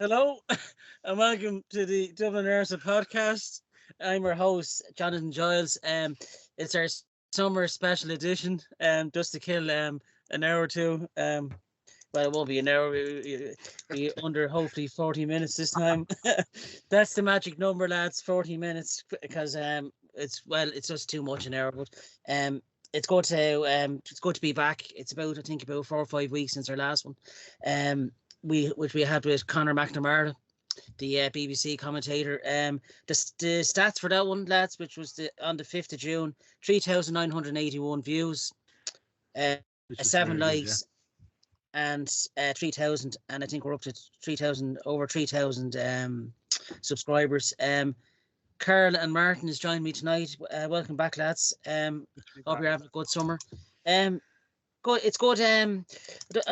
Hello, and welcome to the Dublin Arsenal podcast. I'm your host, Jonathan Giles. It's our summer special edition, just to kill an hour or two. Well, it won't be an hour. Be under hopefully 40 minutes this time. That's the magic number, lads. 40 minutes because it's just too much an hour. But it's good to be back. It's about 4 or 5 weeks since our last one. Which we had with Conor McNamara, the BBC commentator. The stats for that one, lads, which was on the 5th of June, 3,981 views, Which is 7 very good, likes, and 3,000, and I think we're up to 3,000, over 3,000 subscribers. Carl and Martin has joined me tonight. Welcome back, lads. Hope you're having a good summer. It's good. I'm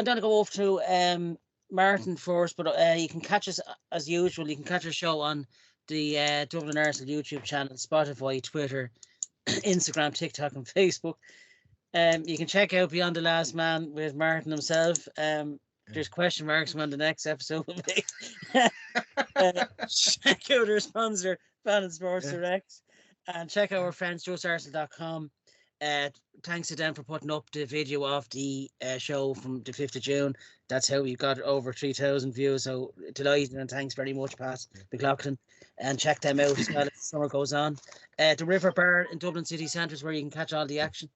going to go over to Martin first, but you can catch us as usual. You can catch our show on the Dublin Arsenal YouTube channel, Spotify, Twitter, Instagram, TikTok, and Facebook. You can check out Beyond the Last Man with Martin himself. There's question marks when the next episode will be. Check out our sponsor, Fan and Sports Direct, and check out our friends, JustArsenal.com. Thanks to them for putting up the video of the show from the 5th of June. That's how we got over 3,000 views. So delighted, and thanks very much, Pat McLaughlin. And check them out as well as the summer goes on. The River Bar in Dublin City Centre is where you can catch all the action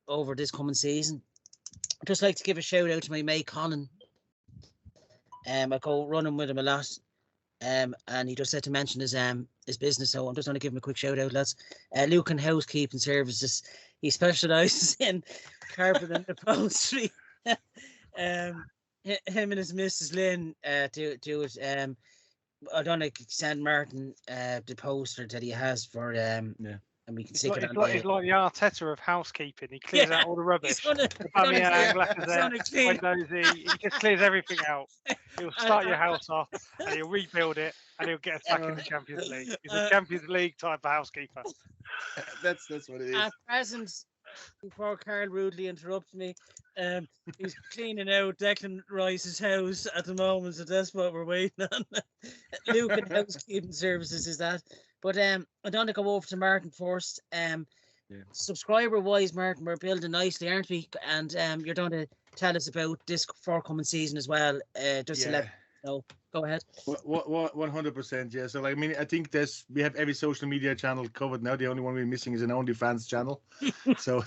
over this coming season. I'd just like to give a shout out to my mate Colin. I go running with him a lot. And he just said to mention his business, so I'm just going to give him a quick shout out, lads. LUCAN Housekeeping Services. He specialises in carpet and upholstery. Him and his Mrs. Lynn do it. I don't know, send Martin the poster that he has for and we can stick it on. He's like the Arteta of housekeeping. He clears out all the rubbish. He just clears everything out. He'll start your house off and he'll rebuild it and he'll get us back in the Champions League. He's a Champions League type of housekeeper. That's what it is. At present, before Carl rudely interrupts me, he's cleaning out Declan Rice's house at the moment, so that's what we're waiting on. LUCAN Housekeeping Services is that. But I'm going to go over to Martin first. Subscriber wise, Martin, we're building nicely, aren't we? And you're going to tell us about this forthcoming season as well. Just to let you know. Go ahead. 100%, yeah. So, like, I mean, I think we have every social media channel covered now. The only one we're missing is an OnlyFans channel. So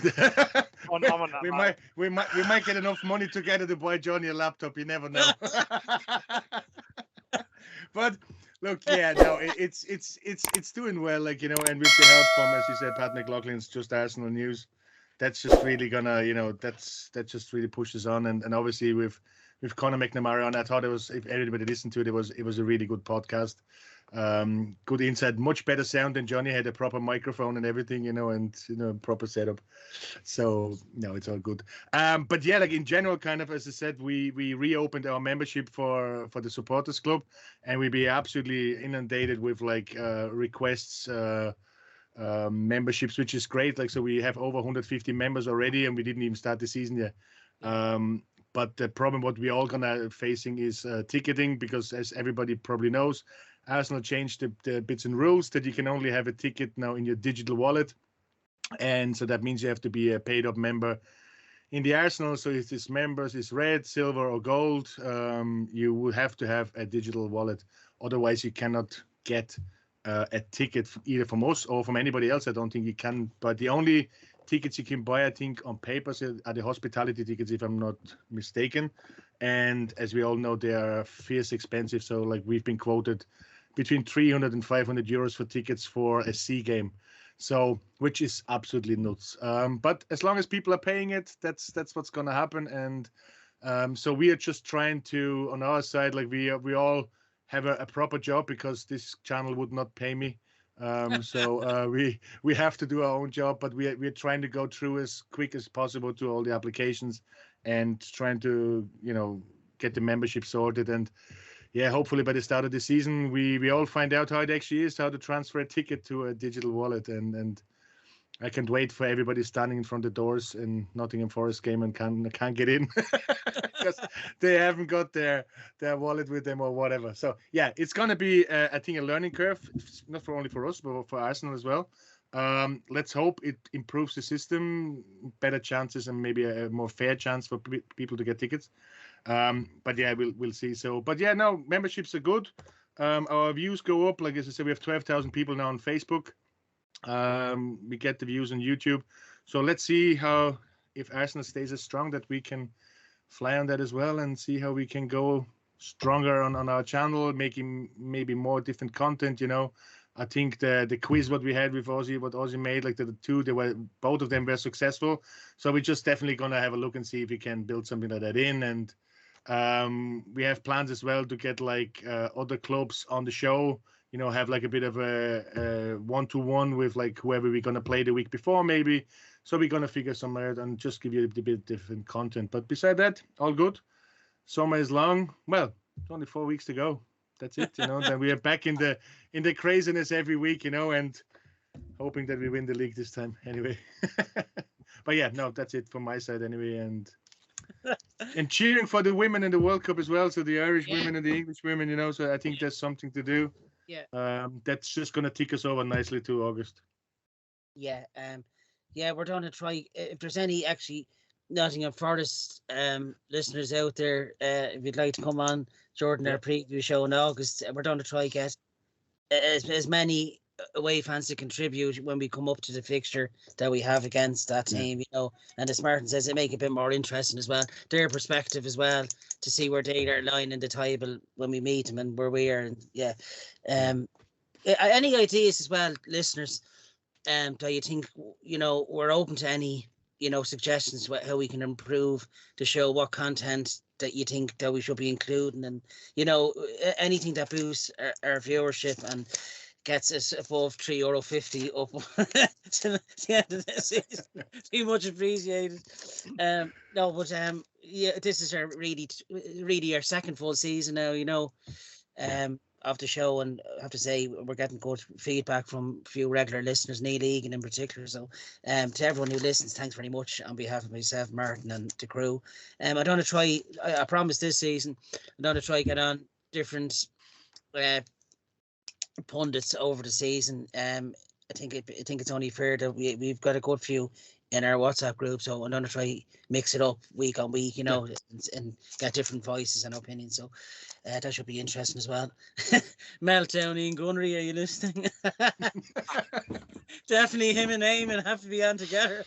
we might get enough money together to buy Johnny a laptop. You never know. But look, it's doing well, like, and with the help from, as you said, Pat McLaughlin's Just Arsenal News, that's just really gonna, that just really pushes on, and obviously with Conor McNamara on, I thought if everybody listened to it, it was a really good podcast. Good insight, much better sound than Johnny had, a proper microphone and everything, and proper setup. So no, it's all good. But yeah, like in general, kind of as I said, we reopened our membership for the supporters club, and we be absolutely inundated with like requests, memberships, which is great. Like, so we have over 150 members already, and we didn't even start the season yet. But the problem what we all gonna facing is ticketing, because as everybody probably knows, Arsenal changed the bits and rules that you can only have a ticket now in your digital wallet. And so that means you have to be a paid up member in the Arsenal. So if this members is red, silver or gold, you will have to have a digital wallet. Otherwise you cannot get a ticket either from us or from anybody else. I don't think you can, but the only tickets you can buy, I think, on paper are the hospitality tickets, if I'm not mistaken. And as we all know, they are fierce expensive. So like we've been quoted between 300 and 500 euros for tickets for a C game. So, which is absolutely nuts. But as long as people are paying it, that's what's going to happen. And so we are just trying to, on our side, like we all have a proper job, because this channel would not pay me. So we have to do our own job, but we're trying to go through as quick as possible to all the applications and trying to get the membership sorted. And yeah, hopefully by the start of the season we all find out how it actually is, how to transfer a ticket to a digital wallet, and I can't wait for everybody standing in front of the doors in Nottingham Forest game and can't get in because they haven't got their wallet with them or whatever. So yeah, it's gonna be I think a learning curve, not only for us but for Arsenal as well. Let's hope it improves the system, better chances, and maybe a more fair chance for people to get tickets. But yeah, we'll see. So, but yeah, no, memberships are good. Our views go up. Like as I said, we have 12,000 people now on Facebook. We get the views on YouTube. So let's see if Arsenal stays as strong that we can fly on that as well, and see how we can go stronger on our channel, making maybe more different content. I think the quiz what we had with Ozzy, what Ozzy made, like the two, both of them were successful. So we're just definitely gonna have a look and see if we can build something like that in. And we have plans as well to get like other clubs on the show. Have like a bit of a one-to-one with like whoever we're gonna play the week before, maybe. So we're gonna figure some out and just give you a bit different content. But beside that, all good. Summer is long. Well, it's only 4 weeks to go. That's it. Then we are back in the craziness every week. And hoping that we win the league this time. Anyway, but yeah, no, that's it from my side anyway. And cheering for the women in the World Cup as well. So the Irish women and the English women. So I think there's something to do. Yeah. That's just gonna take us over nicely to August. Yeah. Yeah, we're going to try. If there's any actually Nottingham Forest listeners out there, if you'd like to come on, Jordan, our preview show in August, we're going to try get as many away fans to contribute when we come up to the fixture that we have against that team. And as Martin says, it make it a bit more interesting as well, their perspective as well, to see where they are lying in the table when we meet them and where we are. And any ideas as well, listeners, that you think, we're open to any, suggestions about how we can improve the show, what content that you think that we should be including, and, anything that boosts our viewership and gets us above €3.50 up to the end of this season. Be much appreciated. No, but yeah, this is our really our second full season now, of the show, and I have to say we're getting good feedback from a few regular listeners, Neil Egan in particular. So to everyone who listens, thanks very much on behalf of myself, Martin, and the crew. I'm going to try, I promise this season, I'm going to try get on different pundits over the season. I think it's only fair that we've got a good few in our WhatsApp group, so I'm going to try mix it up week on week, and get different voices and opinions. So that should be interesting as well. Meltdown, Ian Gunnery, are you listening? Definitely him and Eamon have to be on together.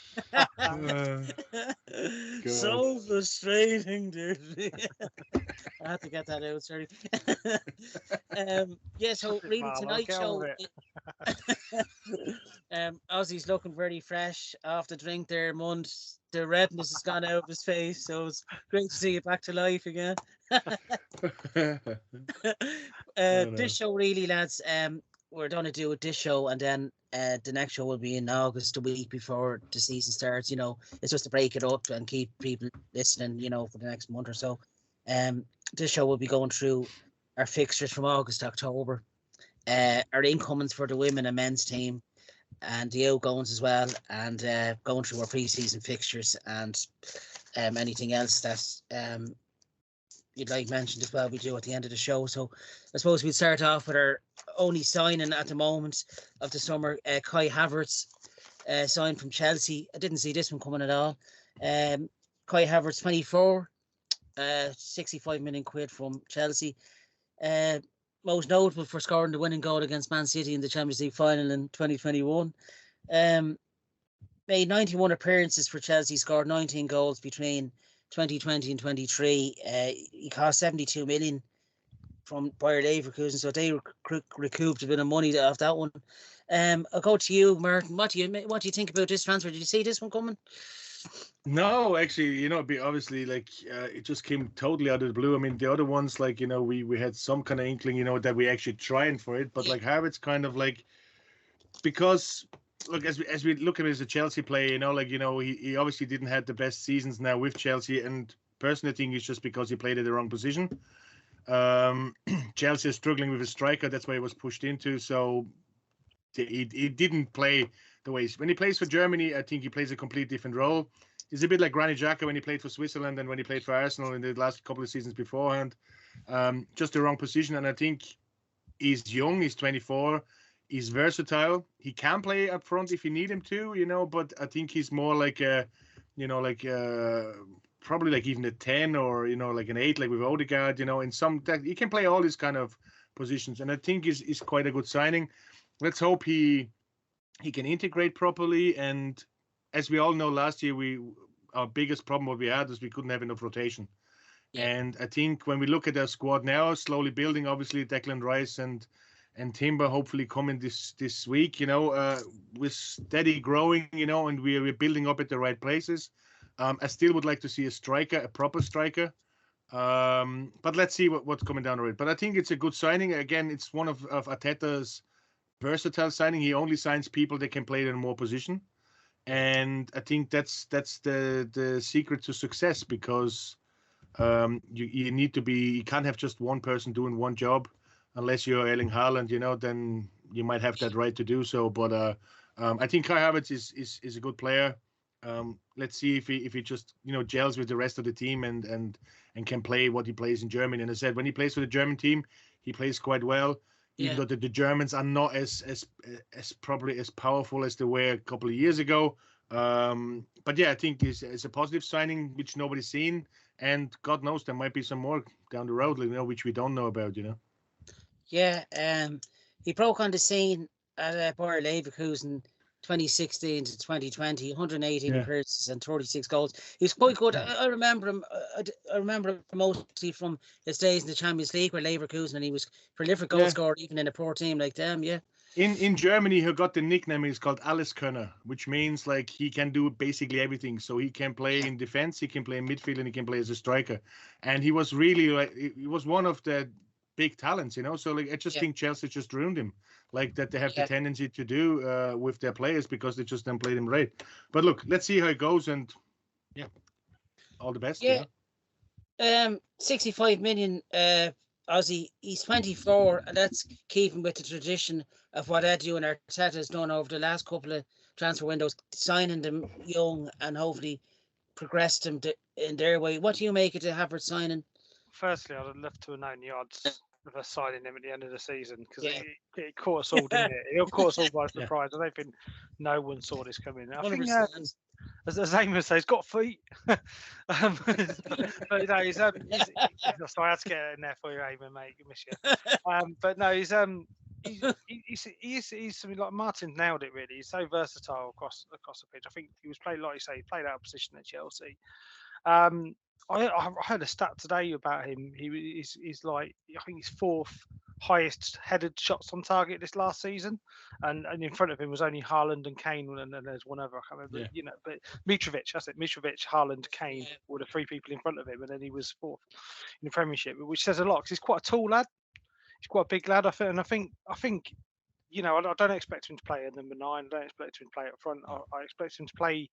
So frustrating, dude. I have to get that out, sorry. Yeah, so really tonight's show. Ozzy's looking very fresh off the drink there, Mund. The redness has gone out of his face, so it's great to see you back to life again. This show really, lads, we're going to do this show, and then the next show will be in August, the week before the season starts. It's just to break it up and keep people listening, for the next month or so. This show will be going through our fixtures from August to October, our incomings for the women and men's team, and the outgoings as well, and going through our pre-season fixtures and anything else that you'd like mentioned as well, we do at the end of the show. So I suppose we'd start off with our only signing at the moment of the summer, Kai Havertz, signed from Chelsea. I didn't see this one coming at all. Kai Havertz, 24, 65 million quid from Chelsea. Most notable for scoring the winning goal against Man City in the Champions League final in 2021. Made 91 appearances for Chelsea, scored 19 goals between 2020 and 23. He cost 72 million from Bayer Leverkusen, so they recouped a bit of money off that one. I'll go to you, Martin. What do you think about this transfer? Did you see this one coming? No, actually, obviously, like it just came totally out of the blue. I mean, the other ones, like, we had some kind of inkling, that we actually trying for it, but like Havertz kind of like, because look, as we look at him as a Chelsea player, he obviously didn't have the best seasons now with Chelsea, and personally, I think it's just because he played at the wrong position. Chelsea is struggling with a striker, that's why he was pushed into. So he didn't play the way when he plays for Germany. I think he plays a complete different role. He's a bit like Granit Xhaka when he played for Switzerland and when he played for Arsenal in the last couple of seasons beforehand. Just the wrong position. And I think he's young. He's 24. He's versatile. He can play up front if you need him to, but I think he's more like a, probably like even a 10 or, like an 8, like with Odegaard, in some, he can play all these kind of positions. And I think is quite a good signing. Let's hope he can integrate properly. And as we all know, last year, our biggest problem what we had is we couldn't have enough rotation. Yeah. And I think when we look at our squad now, slowly building, obviously Declan Rice and Timber hopefully coming this week, we're steady growing, and we're building up at the right places. I still would like to see a proper striker. But let's see what's coming down the road. But I think it's a good signing. Again, it's one of Arteta's versatile signing. He only signs people that can play in more position. And I think that's the secret to success, because you need to you can't have just one person doing one job. Unless you're Erling Haaland, then you might have that right to do so. But I think Kai Havertz is a good player. Let's see if he just gels with the rest of the team and can play what he plays in Germany. And I said when he plays for the German team, he plays quite well. Even though the Germans are not as probably as powerful as they were a couple of years ago. But yeah, I think it's a positive signing which nobody's seen, and God knows there might be some more down the road, which we don't know about. Yeah, he broke on the scene at Bayer Leverkusen 2016 to 2020, 118 appearances and 36 goals. He was quite good. I remember him. I remember him mostly from his days in the Champions League with Leverkusen, and he was prolific goal scorer even in a poor team like them. Yeah. In Germany, he got the nickname. He's called Alleskönner, which means like he can do basically everything. So he can play in defense, he can play in midfield, and he can play as a striker. And he was really he was one of the big talents, So like I just think Chelsea just ruined him, like that they have the tendency to do with their players, because they just don't play them right. But look, let's see how it goes, and all the best. Yeah. 65 million Ozzy. He's 24, and that's keeping with the tradition of what Edu and Arteta has done over the last couple of transfer windows, signing them young and hopefully progressed them in their way. What do you make of the Havertz signing? Firstly, I'd love to have known the odds of us signing him at the end of the season, because it caught us all, didn't it? It caught us all by surprise. I don't think no one saw this coming. I think, as Amos says, he's got feet. But no, he's sorry, I had to get it in there for you, Eamon, mate. You miss you. But no, he's something like Martin nailed it. Really, he's so versatile across the pitch. I think he was played, like you say, he played out of position at Chelsea. I heard a stat today about him. He's like, I think he's 4th highest headed shots on target this last season, and in front of him was only Haaland and Kane, and then there's one other I can't remember. But Mitrovic, that's it. Mitrovic, Haaland, Kane were the 3 people in front of him, and then he was 4th in the Premiership, which says a lot, because he's quite a tall lad. He's quite a big lad, I think. I don't expect him to play at number 9. I don't expect him to play up front. I expect him to play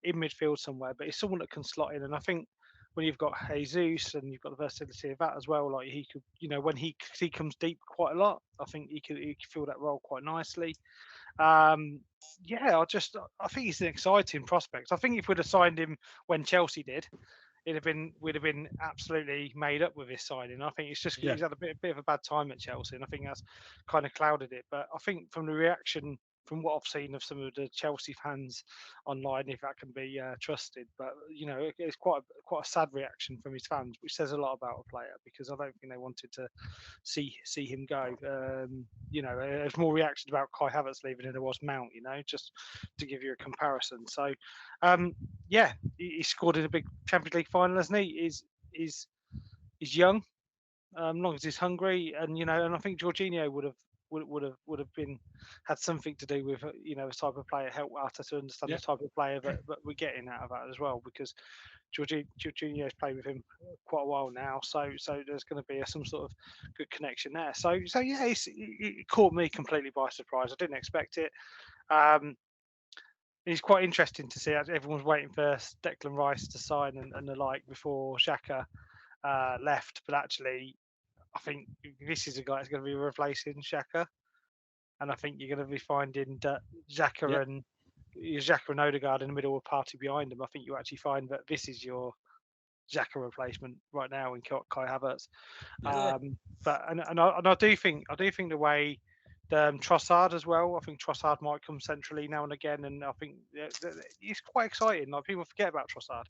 in midfield somewhere. But he's someone that can slot in. And I think when you've got Jesus and you've got the versatility of that as well, like he could, when he comes deep quite a lot, I think he could fill that role quite nicely. I think he's an exciting prospect. I think if we'd have signed him when Chelsea did, we'd have been absolutely made up with his signing. I think it's just he's had a bit of a bad time at Chelsea, and I think that's kind of clouded it. But I think from the reaction, from what I've seen of some of the Chelsea fans online, if that can be trusted, but it's quite a sad reaction from his fans, which says a lot about a player, because I don't think they wanted to see him go. There's more reaction about Kai Havertz leaving than there was Mount. Just to give you a comparison. So, he scored in a big Champions League final, hasn't he? He's young, as long as he's hungry, and and I think Jorginho would have had something to do with the type of player, help Arteta to understand the type of player that we're getting out of that as well, because Jorginho's played with him quite a while now, so there's going to be some sort of good connection there. So yeah, it caught me completely by surprise. I didn't expect it. It's quite interesting to see, as everyone's waiting for Declan Rice to sign and the like before Xhaka left, but actually I think this is a guy that's going to be replacing Xhaka. and I think you're going to be finding that Xhaka Yeah. and Odegaard in the middle with Partey behind them. I think you actually find that this is your Xhaka replacement right now in Kai Havertz. Yeah. And I do think the way Trossard as well. I think Trossard might come centrally now and again, and I think it's quite exciting. Like, people forget about Trossard.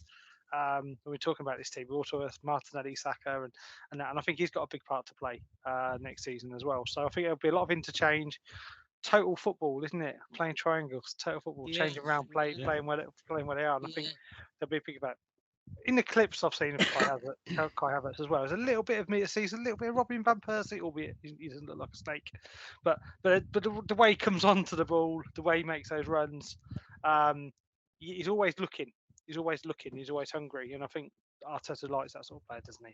When we're talking about this team, we also have Martinelli, Saka, and I think he's got a big part to play next season as well. So I think there'll be a lot of interchange. Total football, isn't it? Playing triangles, total football, Yeah. changing around, playing where they are. And I think Yeah. there'll be a big about. In the clips I've seen of Kai Havertz as well, there's a little bit of me to see, a little bit of Robin van Persie, albeit he doesn't look like a snake. But the way he comes onto the ball, the way he makes those runs, he's always looking. He's always looking. He's always hungry, and I think Arteta likes that sort of player, doesn't he?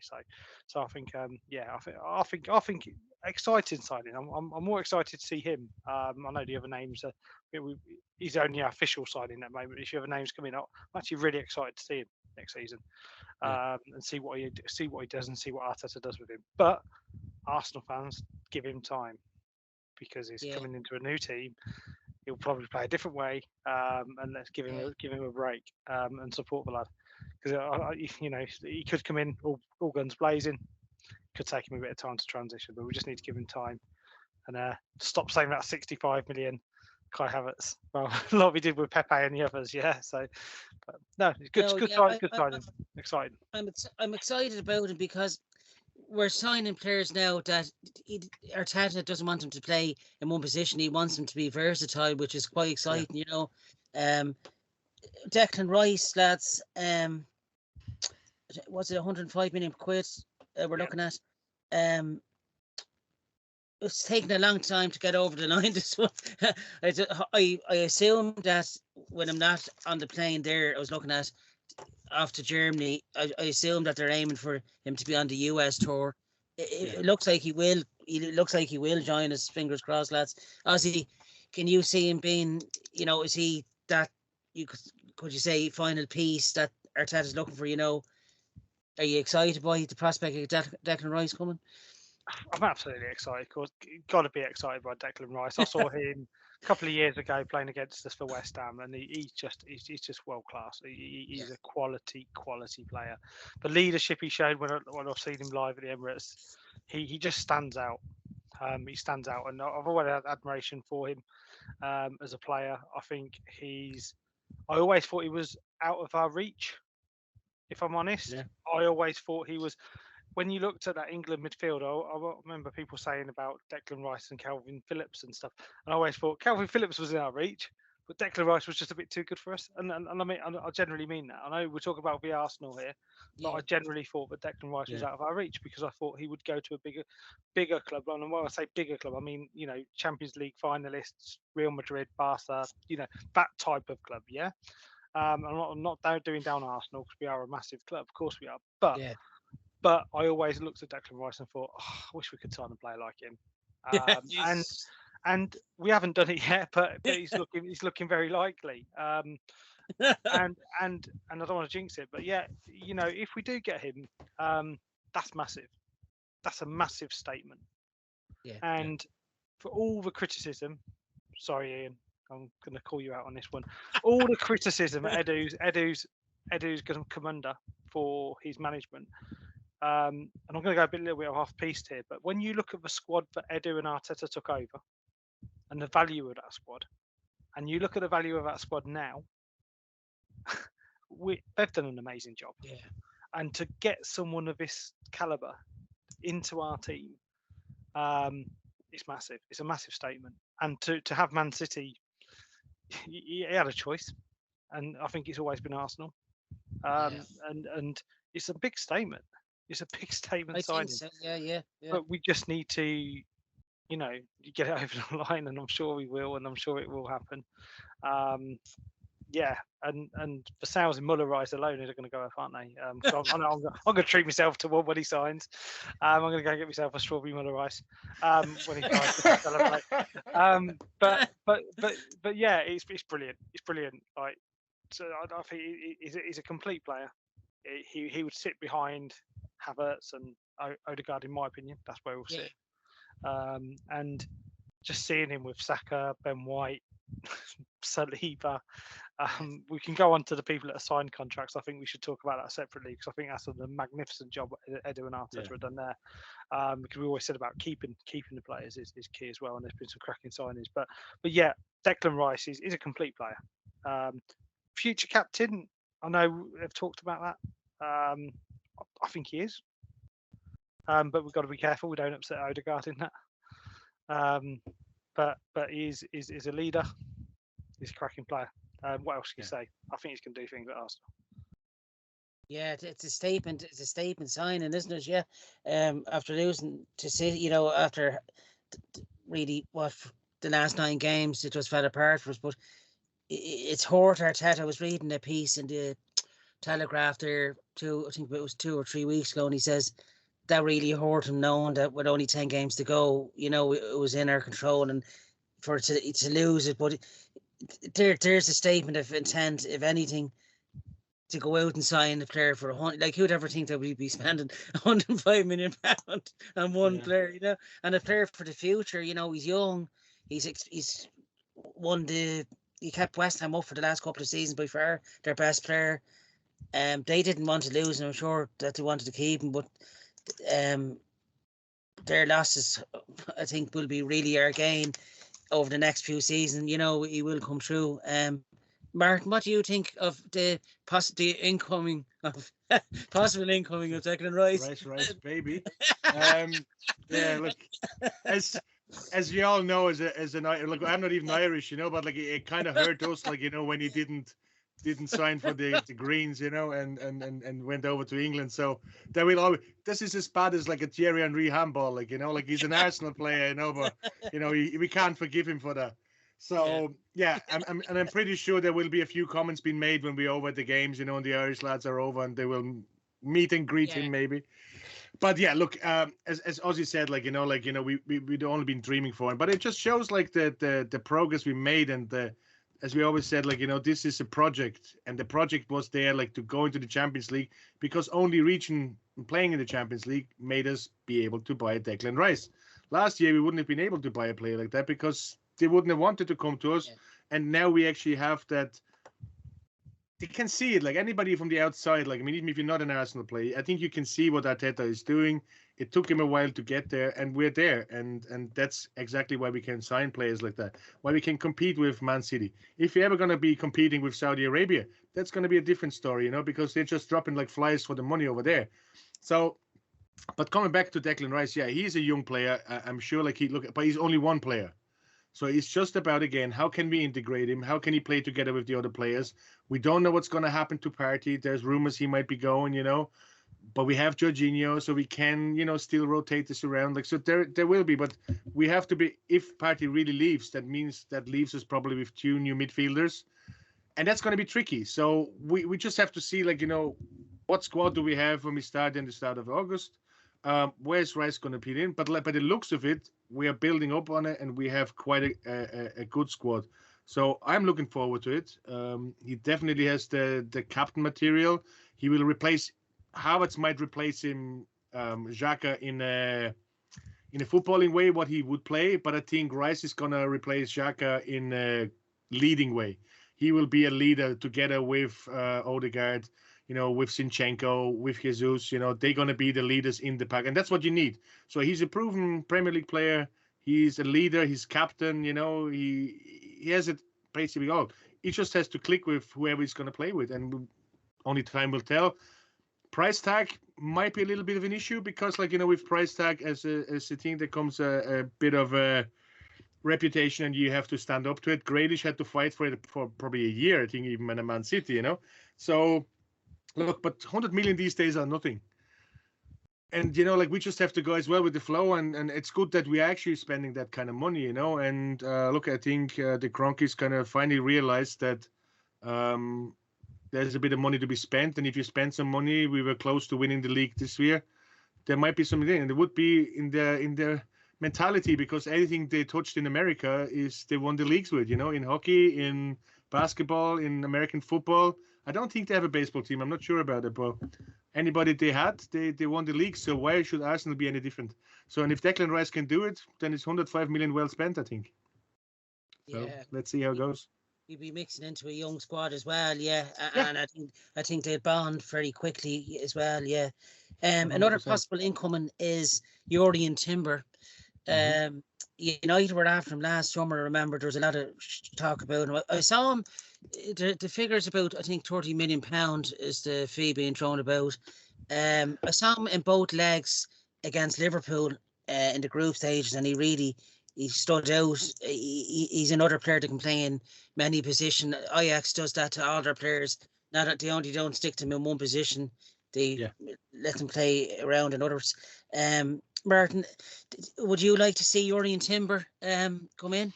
So I think, I think exciting signing. I'm more excited to see him. I know the other names are. He's only our official signing at the moment. If the other names coming up, I'm actually really excited to see him next season, and see what he does and see what Arteta does with him. But Arsenal fans, give him time, because he's coming into a new team. He'll probably play a different way, and let's give him a break, and support the lad, because he could come in all guns blazing. Could take him a bit of time to transition, but we just need to give him time and stop saying that 65 million Kai Havertz. Well, like we did with Pepe and the others, yeah. So, but no, it's good. Good signing. Exciting. I'm excited about it because we're signing players now that Arteta doesn't want him to play in one position. He wants him to be versatile, which is quite exciting. You know, Declan Rice, lads. Was it 105 million quid we're looking at? It's taken a long time to get over the line. This one, I assume that when I'm not on the plane there, I was looking at off to Germany. I assume that they're aiming for him to be on the US tour. It looks like he will. It looks like he will join us. Fingers crossed, lads. Ozzy, can you see him being? You know, is he that? Could you say final piece that Arteta's looking for? You know, are you excited by the prospect of Declan Rice coming? I'm absolutely excited. Of course, got to be excited by Declan Rice. I saw him a couple of years ago playing against us for West Ham, and he's just world class. He's a quality player. The leadership he showed when I've seen him live at the Emirates, he just stands out. He stands out, and I've always had admiration for him as a player. I think I always thought he was out of our reach, if I'm honest. I always thought he was. When you looked at that England midfield, I remember people saying about Declan Rice and Calvin Phillips and stuff, and I always thought Calvin Phillips was in our reach, but Declan Rice was just a bit too good for us. And I mean, I generally mean that. I know we're talking about the Arsenal here, but I generally thought that Declan Rice was out of our reach, because I thought he would go to a bigger club. And when I say bigger club, I mean, Champions League finalists, Real Madrid, Barca, that type of club. Yeah. I'm not doing down Arsenal, because we are a massive club. Of course we are, but I always looked at Declan Rice and thought, I wish we could sign a player like him. And we haven't done it yet, but he's looking very likely. And I don't want to jinx it, but if we do get him, that's massive. That's a massive statement. And for all the criticism, sorry, Ian, I'm going to call you out on this one. All the criticism Edu's going to come under for his management. And I'm going to go a little bit off piste here, but when you look at the squad that Edu and Arteta took over, and the value of that squad, and you look at the value of that squad now, they've done an amazing job. And to get someone of this caliber into our team, it's massive. It's a massive statement. And to have Man City, he had a choice, and I think it's always been Arsenal. And it's a big statement. It's a big statement signing. So. Yeah. But we just need to, get it over the line, and I'm sure we will, and I'm sure it will happen. And the sales in Muller Rice alone are going to go up, aren't they? So I'm going to treat myself to one when he signs. I'm going to go get myself a strawberry Muller Rice when he signs to celebrate. But yeah, it's brilliant. It's brilliant. Like, so I think he's a complete player. He would sit behind Havertz and Odegaard, in my opinion. That's where he'll sit. And just seeing him with Saka, Ben White, Saliba. We can go on to the people that are signed contracts. I think we should talk about that separately because I think that's a magnificent job Edu and Arteta have done there. Because we always said about keeping the players is key as well, and there's been some cracking signings. But yeah, Declan Rice is a complete player. Future captain, I know they've talked about that. I think he is. But we've got to be careful we don't upset Odegaard in that. But he's a leader. He's a cracking player. What else can you say? I think he's going to do things at Arsenal. Yeah, it's a statement. It's a statement signing, isn't it? Yeah. After losing to City, after really the last 9 games, it just fell apart for us. But it's hurt Arteta. I was reading a piece in the Telegraph there I think it was 2 or 3 weeks ago, and he says that really hurt him knowing that with only 10 games to go, it was in our control, and for it to lose it. But there's a statement of intent, if anything, to go out and sign a player for 100. Like, who'd ever think that we'd be spending £105 million on one player, and a player for the future. He's young. He's won he kept West Ham up for the last couple of seasons by far, their best player. They didn't want to lose, and I'm sure that they wanted to keep him, but their losses, I think, will be really our gain over the next few seasons. He will come through. Martin, what do you think of the possible incoming of Declan Rice? Rice, baby. Yeah, look, as you all know, as an look, I'm not even Irish, but like it kind of hurt us, like when he didn't sign for the Greens, and went over to England. So there will always, this is as bad as like a Thierry Henry handball, like he's an Arsenal player, but we can't forgive him for that. So yeah, I'm pretty sure there will be a few comments being made when we're over at the games, and the Irish lads are over, and they will meet and greet him maybe. But yeah, look, as Ozzy said, we'd only been dreaming for him, but it just shows like the progress we made, and as we always said, this is a project, and the project was there, to go into the Champions League, because only reaching and playing in the Champions League made us be able to buy Declan Rice. Last year, we wouldn't have been able to buy a player like that because they wouldn't have wanted to come to us. Yeah. And now we actually have that. They can see it, like anybody from the outside, even if you're not an Arsenal player, I think you can see what Arteta is doing. It took him a while to get there, and we're there. And that's exactly why we can sign players like that, why we can compete with Man City. If you're ever going to be competing with Saudi Arabia, that's going to be a different story, because they're just dropping like flies for the money over there. So, but coming back to Declan Rice, yeah, he's a young player. I'm sure but he's only one player. So it's just about, again, how can we integrate him? How can he play together with the other players? We don't know what's going to happen to Partey. There's rumors he might be going, but we have Jorginho, so we can, still rotate this around. So there will be, but we have to be, if Partey really leaves, that means that leaves us probably with 2 new midfielders. And that's going to be tricky. So we just have to see, what squad do we have when we start in the start of August? Where's Rice going to fit in? But by the looks of it, we are building up on it, and we have quite a good squad. So I'm looking forward to it. He definitely has the captain material. He will replace, Havertz might replace him, Xhaka in a footballing way, what he would play. But I think Rice is going to replace Xhaka in a leading way. He will be a leader together with Odegaard, with Zinchenko, with Jesus, they're going to be the leaders in the pack. And that's what you need. So he's a proven Premier League player. He's a leader. He's captain, he has it basically all. He just has to click with whoever he's going to play with. And only time will tell. Price tag might be a little bit of an issue because, with price tag as a thing, there comes a bit of a reputation, and you have to stand up to it. Grealish had to fight for it for probably a year, I think, even in Man City, So, look, but 100 million these days are nothing. And, we just have to go as well with the flow. And it's good that we are actually spending that kind of money, And look, I think the Kroenkes kind of finally realized that there's a bit of money to be spent. And if you spend some money, we were close to winning the league this year. There might be something there. And it would be in their mentality, because anything they touched in America is they won the leagues with, in hockey, in basketball, in American football. I don't think they have a baseball team. I'm not sure about it, but anybody they had, they won the league. So why should Arsenal be any different? So, and if Declan Rice can do it, then it's 105 million well spent, I think. So Yeah. let's see how it goes. You'd be mixing into a young squad as well, yeah. Yeah. And I think they bond very quickly as well, yeah. Another 100%. possible incoming is Jurrien Timber. United were after him last summer. I remember there was a lot of talk about him. I saw him. The figures about, I think, £30 million is the fee being thrown about. I saw him in both legs against Liverpool in the group stages, and he stood out. He's another player that can play in many positions. Ajax does that to all their players. Not that they only don't stick them in one position. They let them play around in others. Martin, would you like to see Jurrien Timber come in?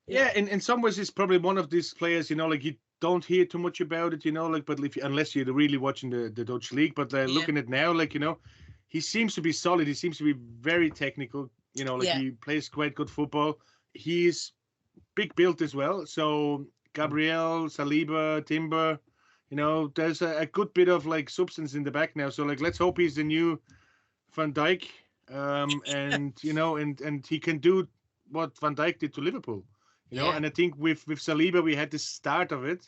Yeah, in some ways, it's probably one of these players, like you don't hear too much about it, but unless you're really watching the Dutch league, but looking at now, he seems to be solid. He seems to be very technical, he plays quite good football. He's big built as well. So Gabriel, Saliba, Timber, there's a good bit of substance in the back now. So let's hope he's the new Van Dijk, and he can do what Van Dijk did to Liverpool. And I think with Saliba, we had the start of it.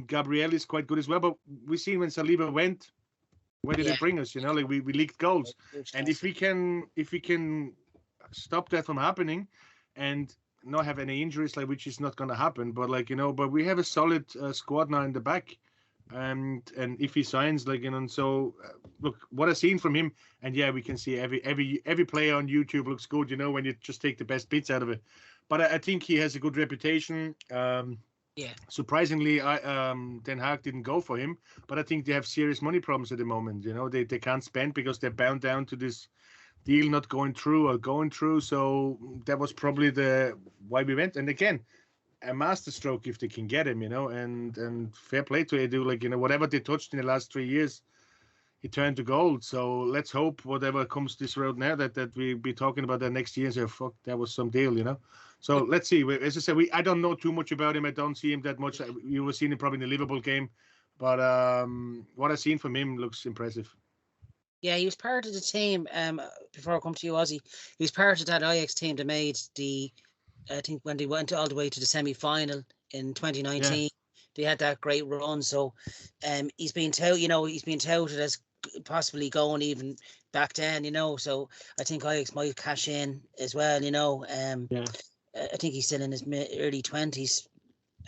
Gabriel is quite good as well, but we seen when Saliba went, where did it bring us? We leaked goals. And if we can stop that from happening and not have any injuries, which is not going to happen, but but we have a solid squad now in the back. And if he signs, so look, what I've seen from him, and we can see every player on YouTube looks good, when you just take the best bits out of it. But I think he has a good reputation. Surprisingly, Den Haag didn't go for him, but I think they have serious money problems at the moment. They can't spend because they're bound down to this deal not going through. So that was probably why we went. And again, a masterstroke if they can get him, and fair play to Edu. Whatever they touched in the last 3 years, he turned to gold. So let's hope whatever comes this road now that we be talking about that next year. So fuck, that was some deal, So let's see. As I said, I don't know too much about him. I don't see him that much. You were seeing him probably in the Liverpool game, but what I've seen from him looks impressive. Yeah, he was part of the team. Before I come to you, Ozzy, he was part of that Ajax team that made I think when they went all the way to the semi-final in 2019, they had that great run. So, he's been touted as possibly going even back then. So I think Ajax might cash in as well. I think he's still in his early 20s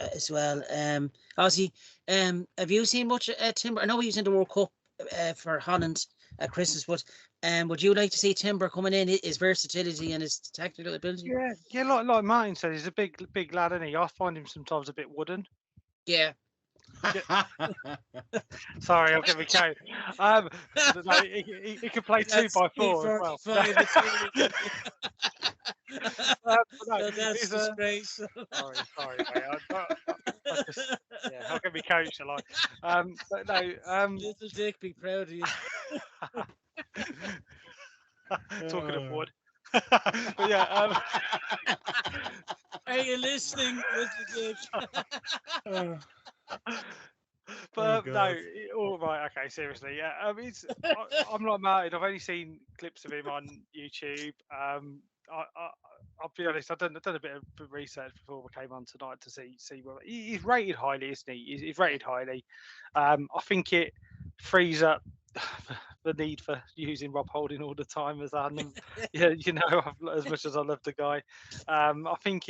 as well. Ozzy, have you seen much Timber? I know he was in the World Cup for Holland at Christmas, but would you like to see Timber coming in? His versatility and his technical ability? Yeah. Like Martin said, he's a big lad, isn't he? I find him sometimes a bit wooden. Yeah. Sorry, I'll get me count. He can play 2x4 as well. That's disgraceful. Sorry, mate. I'll get me coach. But no. Little Dick, be proud of you. Talking of wood. But yeah. Are you listening, Little Dick? But no, all right, okay, seriously, yeah. I'm not married. I've only seen clips of him on YouTube. I'll be honest. I've done a bit of research before we came on tonight to see what he's rated highly, isn't he? He's rated highly. I think it frees up the need for using Rob Holding all the time as as much as I love the guy. I think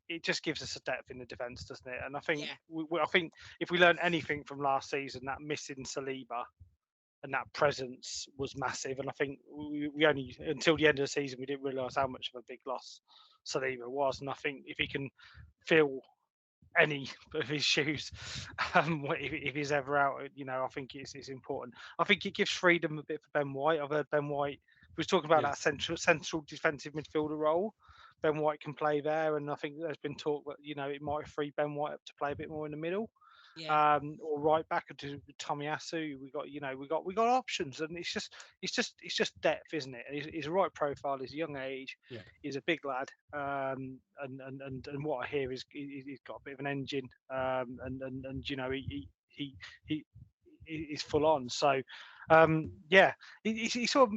it just gives us a depth in the defence, doesn't it? And I think I think if we learn anything from last season, that missing Saliba and that presence was massive. And I think we only until the end of the season we didn't realise how much of a big loss Saliba was. And I think if he can fill any of his shoes, if he's ever out, I think it's important. I think it gives freedom a bit for Ben White. I've heard Ben White was talking about that central defensive midfielder role. Ben White can play there, and I think there's been talk that it might free Ben White up to play a bit more in the middle, or right back to Tomiyasu. We got options, and it's just depth, isn't it? He's a right profile. He's a young age. Yeah. He's a big lad, and what I hear is he's got a bit of an engine, and is full on. So, yeah, he's sort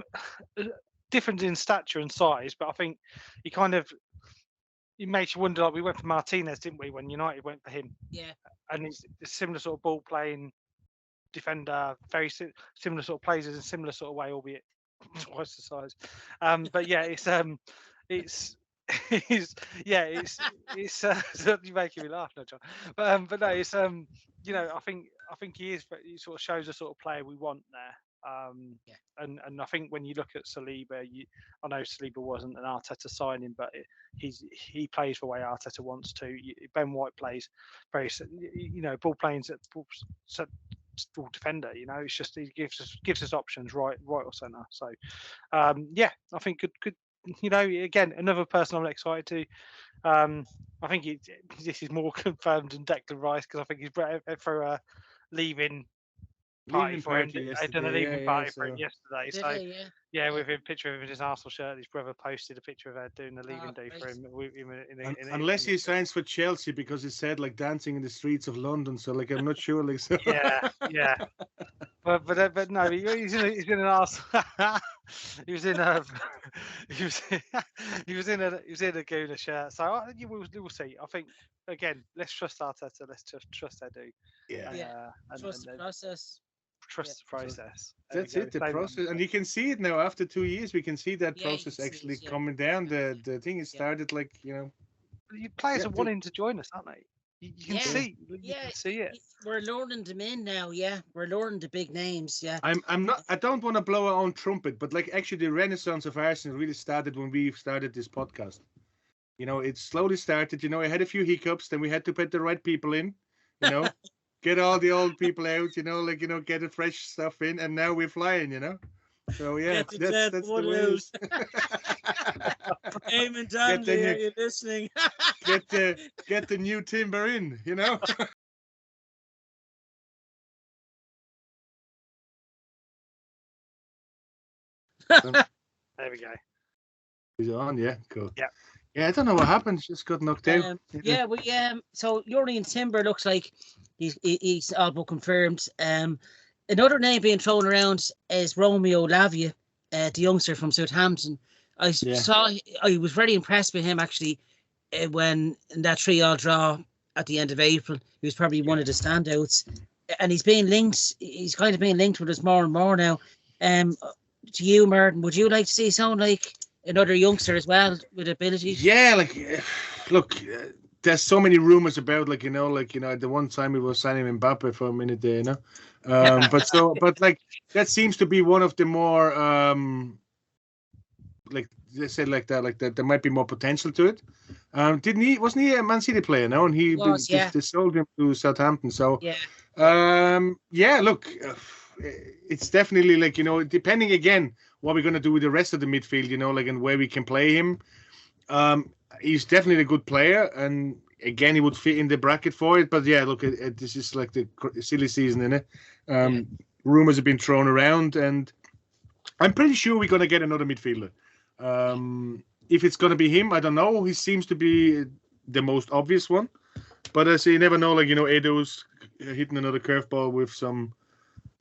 of different in stature and size, but I think he makes you wonder. Like we went for Martinez, didn't we, when United went for him? Yeah. And he's a similar sort of ball playing defender, very similar sort of plays in a similar sort of way, albeit twice the size. But yeah, it's certainly making me laugh, no, John. But no, it's you know, I think he sort of shows the sort of player we want there. And I think when you look at Saliba, I know Saliba wasn't an Arteta signing, but he plays the way Arteta wants to. Ben White plays very, you know, ball playing full defender. You know, it's just he gives us options right or centre. So yeah, I think good. You know, again, another person I'm excited to. I think this is more confirmed than Declan Rice because I think he's for a leaving party for him. I'd done a leaving party for him yesterday. So yeah, with a picture of him in his Arsenal shirt, his brother posted a picture of doing a leaving do for him. Unless he signs for Chelsea because he said like dancing in the streets of London. So like I'm not sure. Like so. Yeah. But no, he's in an Arsenal. he was in a Gooner shirt. So we'll see. I think again, let's trust Arteta. Let's just trust Edu. Trust the process. Trust the process. That's it, the process, and you can see it now after 2 years. We can see that process actually coming down. The thing is started like players are wanting to join us, aren't they? You can see, can see it. We're luring them in now. Yeah, we're luring the big names. Yeah, I'm not. I don't want to blow our own trumpet, but like actually, the renaissance of Arsenal really started when we started this podcast. You know, it slowly started. You know, I had a few hiccups, then we had to put the right people in. You know. Get all the old people out, you know, like, you know, get the fresh stuff in, and now we're flying, you know. So yeah, that's the way it is. Eamon Dundee, are you listening? get the new Timber in, you know. There we go. He's on, yeah, cool. Yeah, I don't know what happened. Just got knocked out. So Jurrien Timber looks like he's all but confirmed. Another name being thrown around is Romeo Lavia, the youngster from Southampton. I was very impressed with him actually when in that 3-3 draw at the end of April. He was probably one of the standouts, and he's being linked. He's kind of being linked with us more and more now. To you, Martin, would you like to see someone like another youngster as well with abilities? Yeah, like look, there's so many rumors about like at the one time we were signing Mbappe for a minute there, you know. But like that seems to be one of the more like they said like that there might be more potential to it. Wasn't he a Man City player now? And they sold him to Southampton. So look, it's definitely like, you know, depending again what we're going to do with the rest of the midfield, you know, like, and where we can play him. He's definitely a good player, and again, he would fit in the bracket for it. But yeah, look, this is like the silly season, innit? Rumors have been thrown around, and I'm pretty sure we're going to get another midfielder. If it's going to be him, I don't know. He seems to be the most obvious one, but I say you never know. Like, you know, Edo's hitting another curveball with some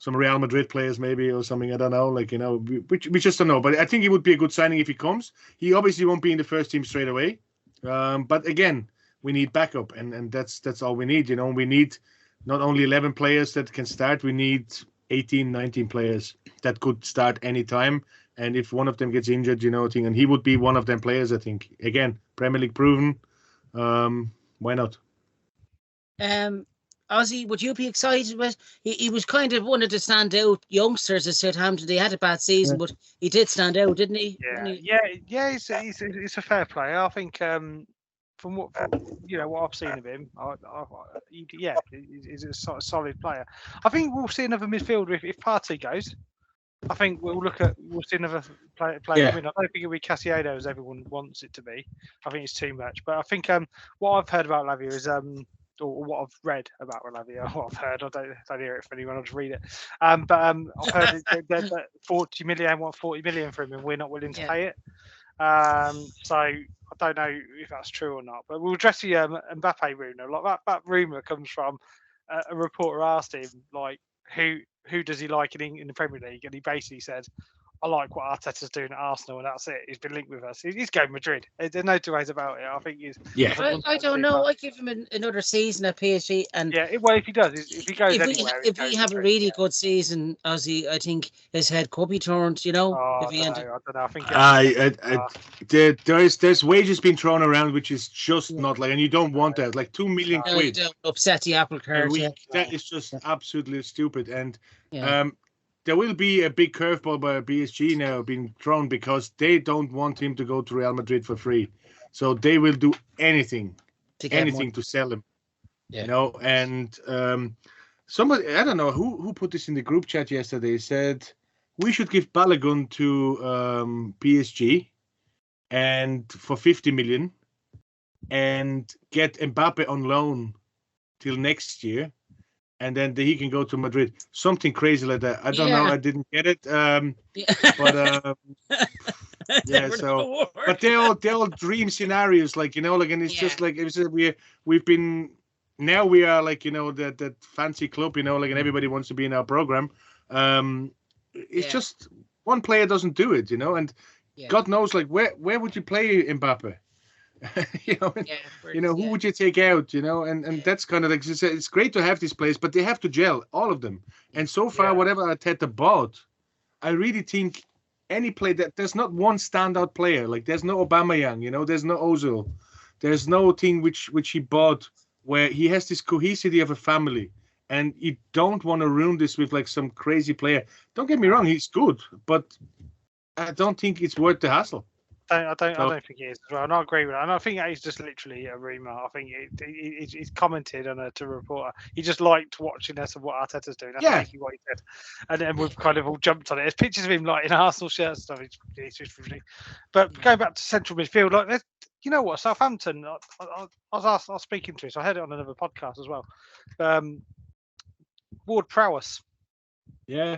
Real Madrid players maybe or something. I don't know. Like, you know, we just don't know. But I think he would be a good signing if he comes. He obviously won't be in the first team straight away. But again, we need backup, and that's all we need. You know, we need not only 11 players that can start. We need 18, 19 players that could start anytime. And if one of them gets injured, you know, and he would be one of them players, I think. Again, Premier League proven. Why not? Ozzy, would you be excited with? He was kind of one of the standout youngsters at Southampton. They had a bad season, but he did stand out, didn't he? Yeah. He's a fair player. I think from what I've seen of him, he's a solid player. I think we'll see another midfielder if Partey goes. I think we'll see another player. I don't think it'll be Caicedo as everyone wants it to be. I think it's too much. But I think what I've heard about Lavia is or what I've read about Lavia, what I've heard, I don't hear it from anyone, I'll just read it. But I've heard that 40 million want 40 million for him, and we're not willing to pay it. So I don't know if that's true or not. But we'll address the Mbappe rumour. Like that rumour comes from a reporter asked him, like, who does he like in the Premier League, and he basically said, I like what Arteta's doing at Arsenal, and that's it. He's been linked with us. He's going Madrid. There's no two ways about it. I think he's. Yeah. I don't know. I give him another season at PSG, and well, if he does, if he goes anywhere, if we have a really good season, Ozzy, I think his head could be turned. You know, if he I don't know. I think there's wages being thrown around, which is just not like, and you don't want that. Like 2 million no, quid. you don't upset the apple cart. That is just absolutely stupid. And there will be a big curveball by PSG now being thrown because they don't want him to go to Real Madrid for free. So they will do anything to sell him. Yeah. You know, and somebody, I don't know who put this in the group chat yesterday, said we should give Balogun to PSG and for 50 million and get Mbappe on loan till next year. And then he can go to Madrid. Something crazy like that. I don't know. I didn't get it. But so, but they're all dream scenarios, like, you know, like, and it's just like we've been, now we are like, you know, that fancy club, you know, like, and everybody wants to be in our program. It's just one player doesn't do it, you know, and God knows, like, where would you play Mbappe? Who would you take out, you know, and that's kind of like, it's great to have these players, but they have to gel, all of them. And so far, whatever Arteta bought, I really think any player, that there's not one standout player. Like, there's no Aubameyang, you know, there's no Ozil, there's no thing which he bought where he has this cohesivity of a family, and you don't want to ruin this with like some crazy player. Don't get me wrong, he's good, but I don't think it's worth the hassle. I don't think it is as well, and I agree with that. And I think that is just literally a rumour. I think he's commented on it to a reporter. He just liked watching us and what Arteta's doing. That's basically what he said. And then we've kind of all jumped on it. There's pictures of him like in Arsenal shirts and stuff. It's just ridiculous. But going back to central midfield, like, you know what, Southampton. I was speaking to it. So I heard it on another podcast as well. Ward Prowse. Yeah.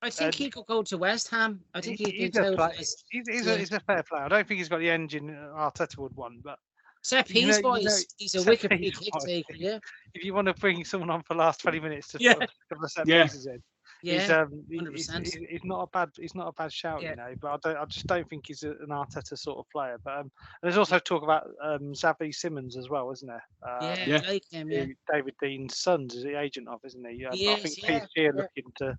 I think he could go to West Ham. I think he's a fair player. I don't think he's got the engine Arteta would want, but set piece wise, he's a wicked big kick taker. Yeah. If you want to bring someone on for the last 20 minutes to put a couple of set pieces in, he's 100%. He's not a bad shout, you know. But I just don't think he's an Arteta sort of player. But and there's also talk about Xavi Simons as well, isn't there? Like him, David Dean's sons is the agent of, isn't he? I think PSG are looking to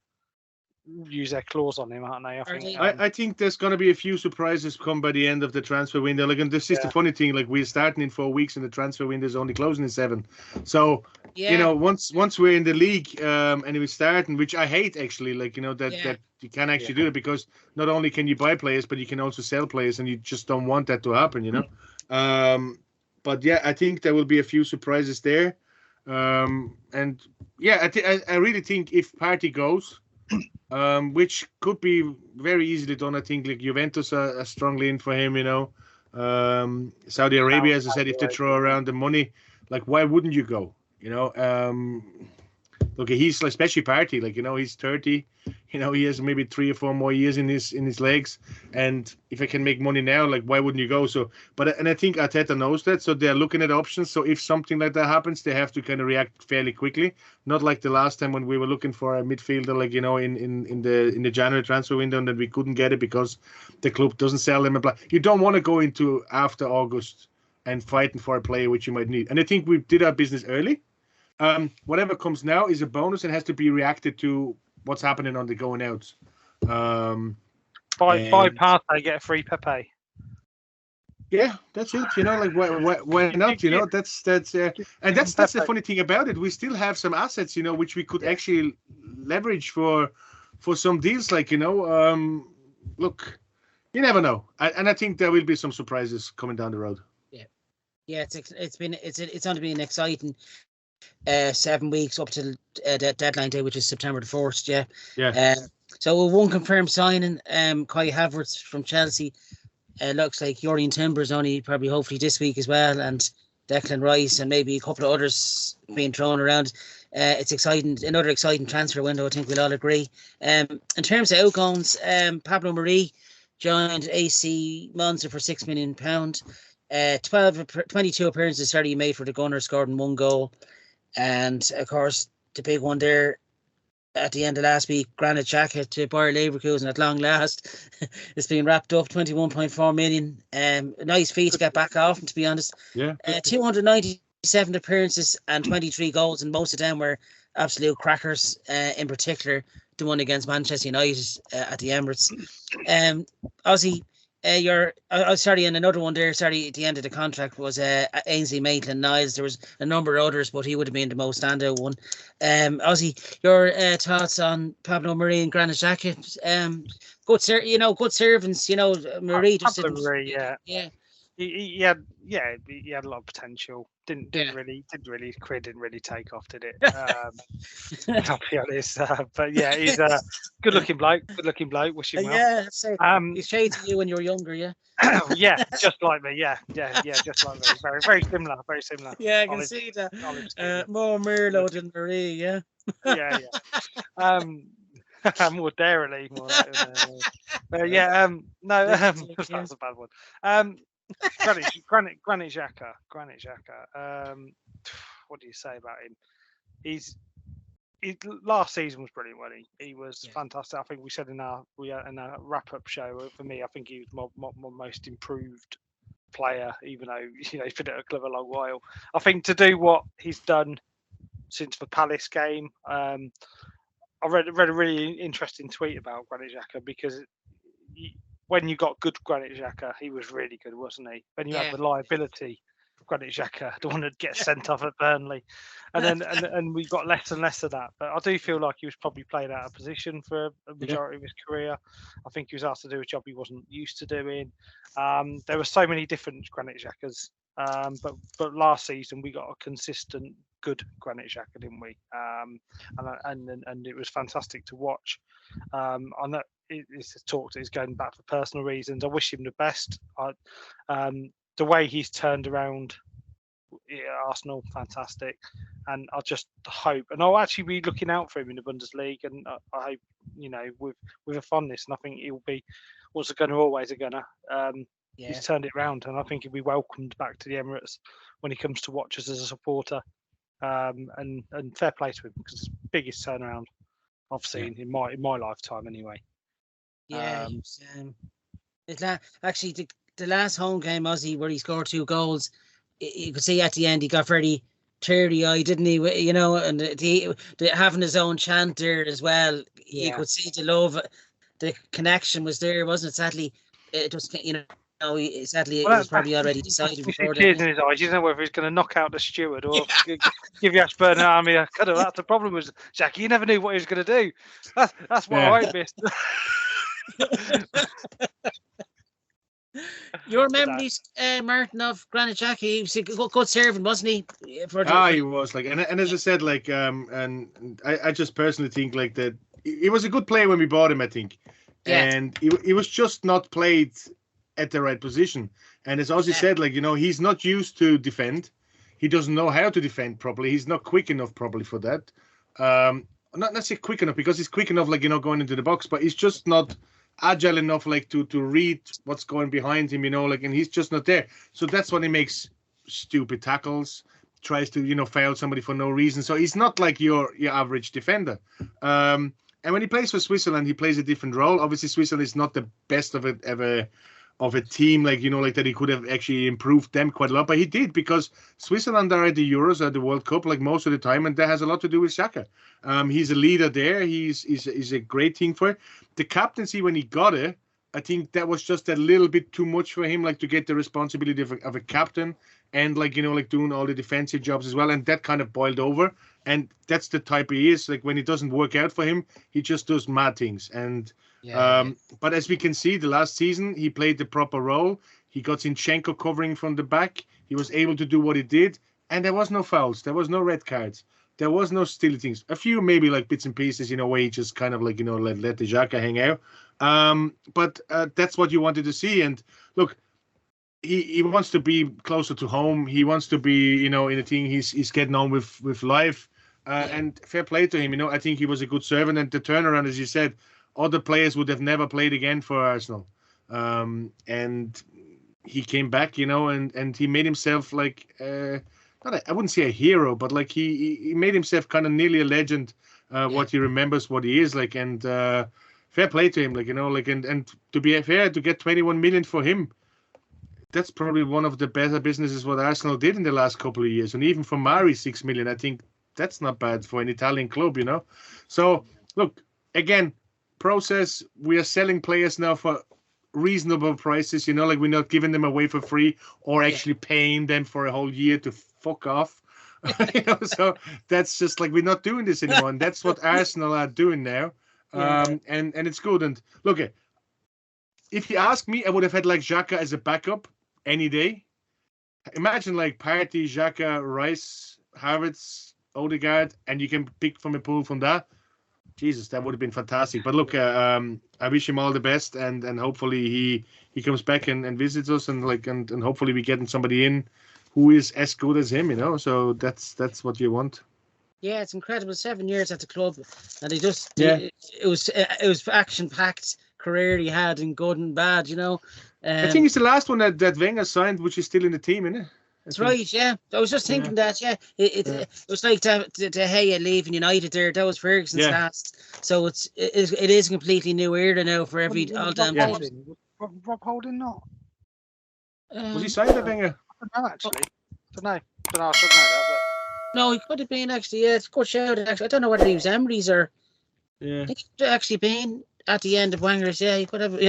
use their claws on him, aren't they? I think there's going to be a few surprises come by the end of the transfer window. Like, and this is the funny thing. Like, we're starting in 4 weeks, and the transfer window is only closing in 7. So, you know, once we're in the league, and we're starting, which I hate actually. Like, you know, that you can actually do it, because not only can you buy players, but you can also sell players, and you just don't want that to happen. You know. But I think there will be a few surprises there. And I really think if Partey goes. Which could be very easily done. I think like Juventus are strongly in for him, you know. Saudi Arabia, as I said, if they throw around the money, like, why wouldn't you go? You know, look, he's like, especially Partey, like, you know, he's 30. You know, he has maybe 3 or 4 more years in his legs. And if I can make money now, like, why wouldn't you go? So, and I think Arteta knows that. So they're looking at options. So if something like that happens, they have to kind of react fairly quickly. Not like the last time when we were looking for a midfielder, like, you know, in the January transfer window, and then we couldn't get it because the club doesn't sell him. You don't want to go into after August and fighting for a player which you might need. And I think we did our business early. Whatever comes now is a bonus and has to be reacted to what's happening on the going outs. By pass, I get a free Pepe. Yeah, that's it. You know, like, why not? You know, that's and that's the funny thing about it. We still have some assets, you know, which we could actually leverage for some deals. Like, you know, look, you never know, and I think there will be some surprises coming down the road. Yeah, it's going to be an exciting 7 weeks up to the deadline day, which is September the 1st. So with one confirmed signing, Kai Havertz from Chelsea. Looks like Jurrien Timber is only probably hopefully this week as well, and Declan Rice and maybe a couple of others being thrown around. It's exciting, another exciting transfer window. I think we'll all agree. In terms of outgoings, Pablo Marie joined AC Monza for £6 million. 22 appearances already made for the Gunners, scored in 1 goal. And of course, the big one there, at the end of last week, Granit Xhaka to Bayer Leverkusen at long last. It's been wrapped up, 21.4 million. A nice fee to get back off, and to be honest. Yeah. 297 appearances and 23 goals, and most of them were absolute crackers, in particular the one against Manchester United at the Emirates. Ozzy, sorry, and another one there, sorry, at the end of the contract was Ainsley Maitland-Niles. There was a number of others, but he would have been the most standout one. Ozzy, your thoughts on Pablo Mari and Granit Xhaka? Good servants, Mari just didn't. Mari, yeah. Yeah. He had a lot of potential. Didn't really take off, did it? I'll be honest. But yeah, he's a good looking bloke. Wish him well. Yeah, so he's chasing you when you were younger, yeah. Yeah, just like me. Yeah, just like me. Very, very similar. Yeah, I can see that. More Merlot than Marie, yeah. Yeah. More darily, more. Yeah. No, that was a bad one. Granit Xhaka. What do you say about him? Last season was brilliant, wasn't he? He was fantastic. I think we said in our wrap-up show, for me, I think he was my most improved player, even though he's been at a club a long while. I think to do what he's done since the Palace game, I read a really interesting tweet about Granit Xhaka, because when you got good Granit Xhaka, he was really good, wasn't he? When you had the liability of Granit Xhaka, the one that gets sent off at Burnley, and then and we got less and less of that. But I do feel like he was probably played out of position for a majority of his career. I think he was asked to do a job he wasn't used to doing. There were so many different Granit Xhakas, but last season we got a consistent good Granit Xhaka, didn't we? And it was fantastic to watch. I know it's talked that he's going back for personal reasons. I wish him the best. The way he's turned around Arsenal, fantastic. And I just hope, and I'll actually be looking out for him in the Bundesliga, and I hope, with a fondness, and I think he'll be what's a gunner, always a gunner. He's turned it around, and I think he'll be welcomed back to the Emirates when he comes to watch us as a supporter. And fair play to him, because it's the biggest turnaround I've seen in my lifetime, anyway. Yeah, actually the last home game, Ozzy, where he scored 2 goals, you could see at the end he got very teary-eyed, didn't he? And having his own chant there as well. You could see the love, the connection was there, wasn't it? Sadly, it was sadly it was probably already decided before. Tears in his eyes. You don't know whether he's going to knock out the steward or give the Ashburn Army a cut. That's the problem with Jackie. You never knew what he was going to do. That's what I missed. Your memories, Martin, of Granit Xhaka? He was a good servant, wasn't he? He was and as I said, and I just personally think that he was a good player when we bought him, I think, and he was just not played at the right position. And as Ozzy said, he's not used to defend. He doesn't know how to defend properly. He's not quick enough probably for that. Not necessarily quick enough, because he's quick enough, going into the box, but he's just not agile enough, to read what's going behind him, and he's just not there. So that's when he makes stupid tackles, tries to, foul somebody for no reason. So he's not like your average defender. And when he plays for Switzerland, he plays a different role. Obviously, Switzerland is not the best of a team, that he could have actually improved them quite a lot, but he did, because Switzerland are at the Euros, at the World Cup, most of the time, and that has a lot to do with Xhaka. He's a leader there. He's a great thing for it. The captaincy, when he got it, I think that was just a little bit too much for him, to get the responsibility of a captain, and doing all the defensive jobs as well, and that kind of boiled over. And that's the type he is. When it doesn't work out for him, he just does mad things. And but as we can see, the last season he played the proper role. He got Zinchenko covering from the back. He was able to do what he did, and there was no fouls, there was no red cards, there was no silly things. A few maybe bits and pieces, where he just kind of let the Xhaka hang out. But that's what you wanted to see. And look, he wants to be closer to home. He wants to be, in a thing. He's getting on with life. And fair play to him. I think he was a good servant, and the turnaround, as you said, other players would have never played again for Arsenal. And he came back, and he made himself I wouldn't say a hero, but he made himself kind of nearly a legend what he remembers, what he is like, and fair play to him, like, you know, like, and to be fair, to get 21 million for him, that's probably one of the better businesses what Arsenal did in the last couple of years. And even for Mari, 6 million, I think that's not bad for an Italian club, you know. So look, again, process, we are selling players now for reasonable prices, you know, like we're not giving them away for free or actually paying them for a whole year to fuck off. You know, so that's just like, we're not doing this anymore, and that's what Arsenal are doing now. And it's good. And look, if you ask me, I would have had like Xhaka as a backup any day. Imagine like Partey, Xhaka, Rice, Havertz, Odegaard, and you can pick from a pool from that. Jesus, that would have been fantastic. But look, I wish him all the best, and hopefully he comes back and visits us, and like and hopefully we getting somebody in who is as good as him, you know. So that's what you want. Yeah, it's incredible. 7 years at the club, and he just it was action packed career he had, in good and bad, you know. I think it's the last one that Wenger signed, which is still in the team, isn't it? That's right, yeah. I was just thinking that, it was like De Gea leaving United there. That was Ferguson's last. So it is a completely new era now for all damn teams. Rob Holding not? Was he signed by Wenger? I don't know, actually. I should know that, but... No, he could have been, actually, yeah. It's a good shout, actually. I don't know whether he was Emery's or... Yeah. I think he could have actually been at the end of Wenger's, he could have,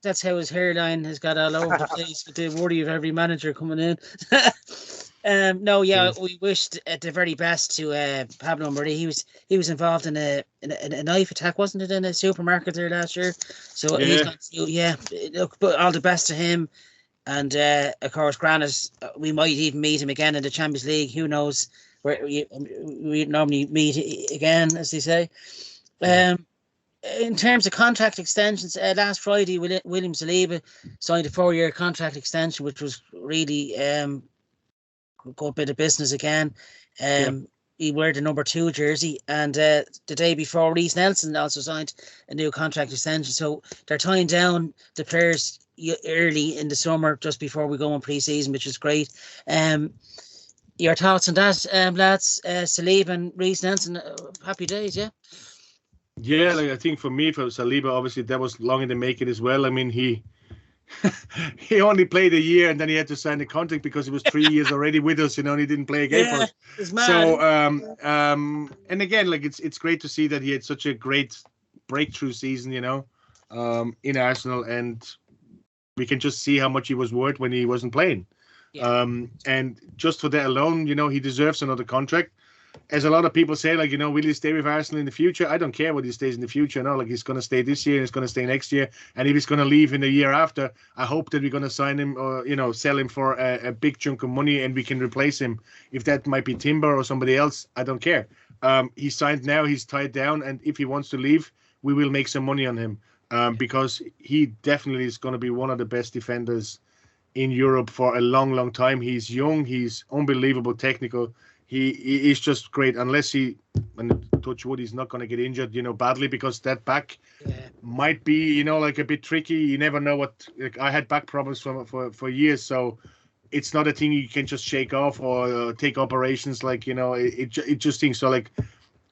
That's how his hairline has got all over the place, with the worry of every manager coming in. We wished the very best to Pablo Mari. He was involved in a knife attack, wasn't it, in a supermarket there last year? So he's got look, but all the best to him. And of course, Granit, we might even meet him again in the Champions League. Who knows where we normally meet again, as they say. In terms of contract extensions, last Friday, William Saliba signed a 4-year contract extension, which was really a good bit of business again. He wore the number 2 jersey, and the day before, Reece Nelson also signed a new contract extension. So they're tying down the players early in the summer, just before we go on pre-season, which is great. Your thoughts on that, lads? Saliba and Reece Nelson, happy days, yeah? Yeah, like I think for Saliba, obviously that was long in the making as well. I mean, he only played a year, and then he had to sign the contract because he was 3 years already with us, you know, and he didn't play a game for us. It's mad. So, and again, like it's great to see that he had such a great breakthrough season, you know, in Arsenal, and we can just see how much he was worth when he wasn't playing. Yeah. And just for that alone, you know, he deserves another contract. As a lot of people say, like, you know, will he stay with Arsenal in the future? I don't care what he stays in the future. No, like, he's going to stay this year, he's going to stay next year. And if he's going to leave in the year after, I hope that we're going to sign him or, you know, sell him for a big chunk of money, and we can replace him. If that might be Timber or somebody else, I don't care. He's signed now, he's tied down. And if he wants to leave, we will make some money on him because he definitely is going to be one of the best defenders in Europe for a long, long time. He's young, he's unbelievable technical. He is just great, unless and touch wood, he's not going to get injured, you know, badly, because that back might be, you know, like a bit tricky. You never know what. Like, I had back problems for years, so it's not a thing you can just shake off or take operations. Like, you know, it just things. So like,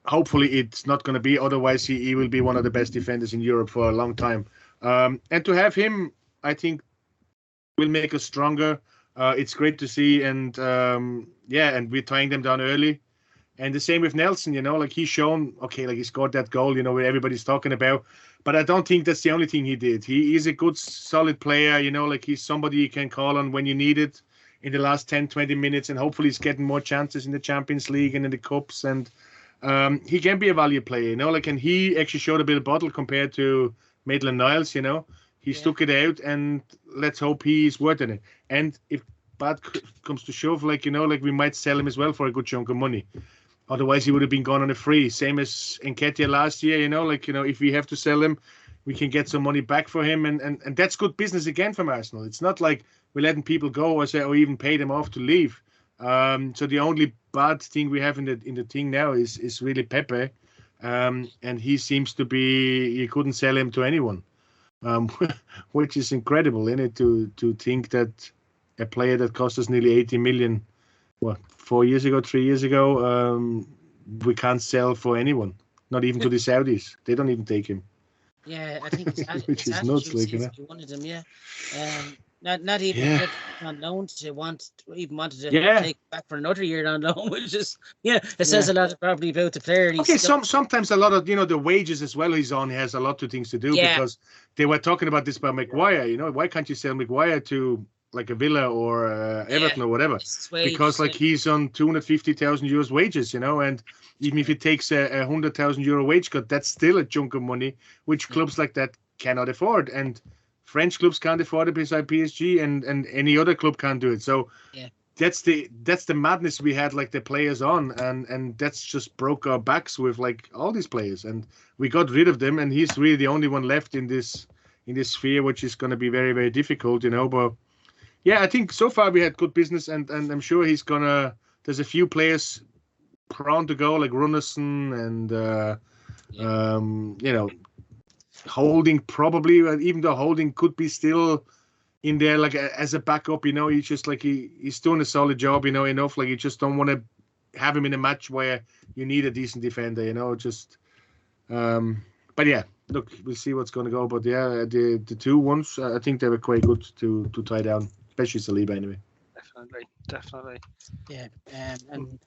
hopefully it's not going to be. Otherwise, he will be one of the best defenders in Europe for a long time. And to have him, I think, will make us stronger. It's great to see, and and we're tying them down early. And the same with Nelson, you know, like he's shown, okay, like he scored that goal, you know, where everybody's talking about. But I don't think that's the only thing he did. He is a good, solid player, you know, like he's somebody you can call on when you need it in the last 10, 20 minutes. And hopefully he's getting more chances in the Champions League and in the Cups. And he can be a value player, you know, like, and he actually showed a bit of bottle compared to Maitland-Niles, you know. He stuck it out, and let's hope he's worth it. And if bad comes to shove, like, you know, like we might sell him as well for a good chunk of money. Otherwise, he would have been gone on a free. Same as Nketiah last year, you know, like, you know, if we have to sell him, we can get some money back for him. And that's good business again from Arsenal. It's not like we're letting people go or even pay them off to leave. So the only bad thing we have in the thing now is really Pepe. And he seems to be, you couldn't sell him to anyone. Which is incredible, isn't it, to think that a player that cost us nearly 80 million, 3 years ago, we can't sell for anyone, not even to the Saudis. They don't even take him. Yeah, I think it's Which is nuts, like, you know. you wanted him, yeah. Not even Yeah. on loan to wanted to Yeah. take back for another year on loan, which is it says a lot probably about the player. Okay, sometimes a lot of the wages as well he's on has a lot of things to do because they were talking about this by Maguire. You know, why can't you sell Maguire to like a Villa or Everton or whatever? Because like he's on 250,000 euros wages, you know, and even if he takes a 100,000 euro wage cut, that's still a chunk of money which clubs like that cannot afford, and French clubs can't afford it beside PSG, and any other club can't do it. So that's the madness we had like the players on, and that's just broke our backs with like all these players, and we got rid of them, and he's really the only one left in this sphere, which is going to be very, very difficult, you know. But yeah, I think so far we had good business, and I'm sure he's gonna. There's a few players prone to go like Runnison and you know. Holding probably, even though Holding could be still in there like as a backup, you know, he's just like he's doing a solid job, you know, enough like you just don't want to have him in a match where you need a decent defender, you know, just but yeah, look, we'll see what's going to go, but yeah, the two ones I think they were quite good to tie down, especially Saliba anyway. Definitely. Yeah, and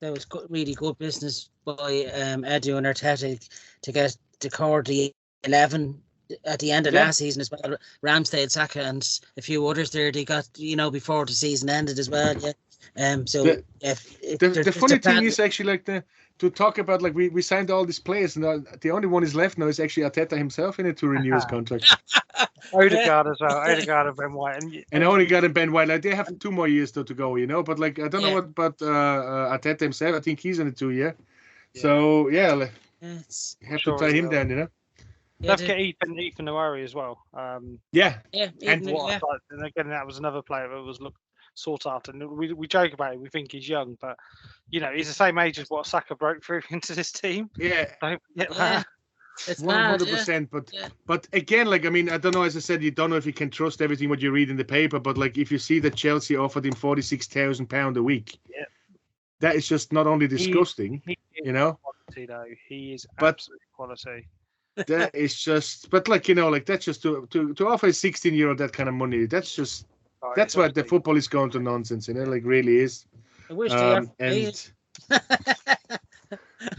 that was really good business by Edu and Arteta to get the core the 11 at the end of last season as well. Ramsdale, Saka, and a few others there they got, you know, before the season ended as well. Yeah. So the funny thing is actually like to talk about like we signed all these players, and the only one is left now is actually Arteta himself in it to renew his contract. Odegaard as well. Odegaard and Ben White, and Odegaard and Ben White. Like they have 2 more years though to go, you know. But like I don't know what, but Arteta himself, I think he's in it 2 year. So yeah, like, have to tie him down, you know. Don't forget Ethan Nowari as well. And again, that was another player that was sought after. And we joke about it. We think he's young, but you know he's the same age as what Saka broke through into this team. Yeah, don't forget that. It's 100%. But again, like I mean, I don't know. As I said, you don't know if you can trust everything what you read in the paper. But like, if you see that Chelsea offered him £46,000 a week, that is just not only disgusting, you know. Quality, though. He is absolute quality. That is just, but like, you know, like that's just to offer a 16-year-old that kind of money. That's just, that's why the football is going to nonsense, you know, like really is. I wish they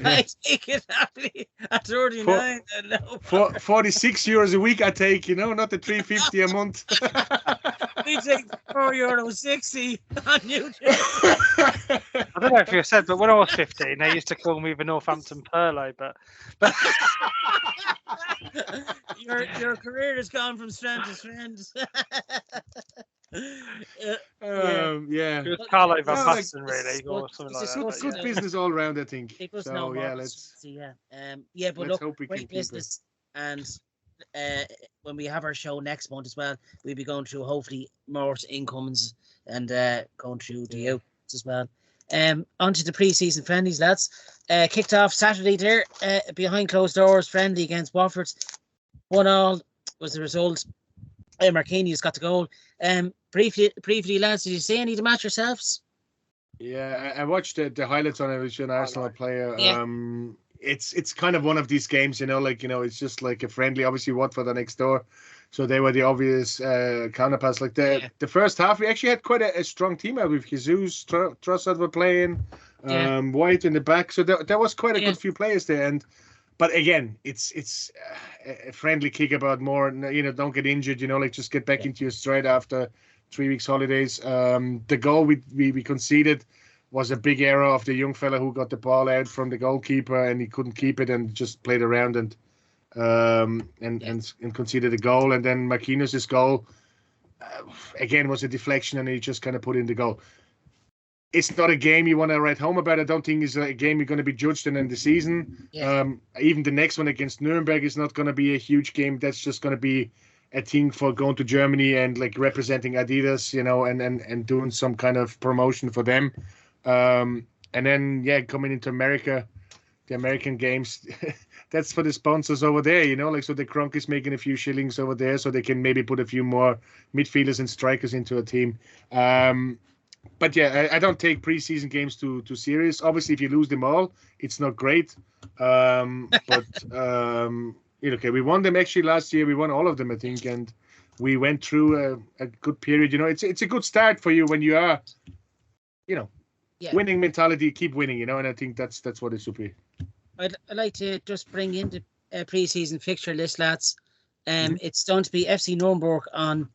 I take it happily at 39. 46 euros a week I take, you know, not the 350 a month. We take €4.60 on YouTube. I don't know if you said, but when I was 15, they used to call me the Northampton Perlo, but your career has gone from strength to strength. It was Carlo Van Basten, really, or something like that. Good business all round, I think. So let's see. But look, great business, and when we have our show next month as well, we'll be going through hopefully more incomings and going through the outs as well. Onto the pre-season friendlies, lads. Kicked off Saturday there, behind closed doors, friendly against Watford. 1-1 was the result. Marquinhos got the goal. Briefly, lads, did you see any of the match yourselves? Yeah, I watched the highlights on it. It was an Arsenal player. Yeah. It's kind of one of these games, you know, like, you know, it's just like a friendly. Obviously, Watford are next door, so they were the obvious counterparts. Like the first half, we actually had quite a strong team out with Jesus, Trossard were playing, White in the back. So there was quite a good few players there. But again, it's a friendly kick about more, you know, don't get injured, you know, like just get back into your stride after 3 weeks holidays. The goal we conceded was a big error of the young fella who got the ball out from the goalkeeper and he couldn't keep it and just played around and conceded a goal. And then Marquinhos' goal again was a deflection and he just kind of put in the goal. It's not a game you want to write home about. I don't think it's a game you're going to be judged in the season. Even the next one against Nuremberg is not going to be a huge game. That's just going to be a thing for going to Germany and like representing Adidas, you know, and doing some kind of promotion for them. And then, coming into America, the American games, that's for the sponsors over there, you know, like, so the Kronk is making a few shillings over there so they can maybe put a few more midfielders and strikers into a team. But yeah, I don't take preseason games too serious. Obviously, if you lose them all, it's not great. But okay, we won them actually last year. We won all of them, I think, and we went through a good period. It's a good start for you when you are, winning mentality. Keep winning, and I think that's what it should be. I'd like to just bring in the preseason fixture list, lads. It's going to be FC Nuremberg on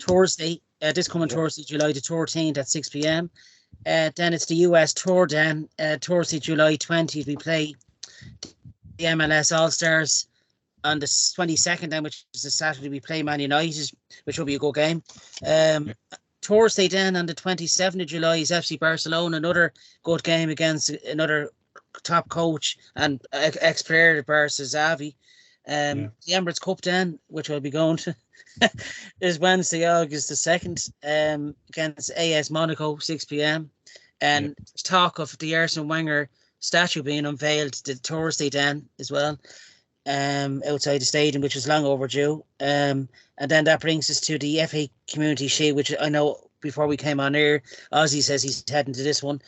Thursday. This coming Thursday, July the 13th at 6 p.m. Then it's the US Tour. Then Thursday, July 20th, we play the MLS All Stars. On the 22nd, then, which is a Saturday, we play Man United, which will be a good game. Thursday, then, on the 27th of July, is FC Barcelona, another good game against another top coach and ex-player of Barca, Xavi. The Emirates Cup, then, which I'll be going to, is Wednesday, August the 2nd, against AS Monaco, 6 p.m. And talk of the Arsene Wenger statue being unveiled the Thursday, then, as well. Outside the stadium, which is long overdue. And then that brings us to the FA Community Shield, which I know before we came on air, Ozzy says he's heading to this one.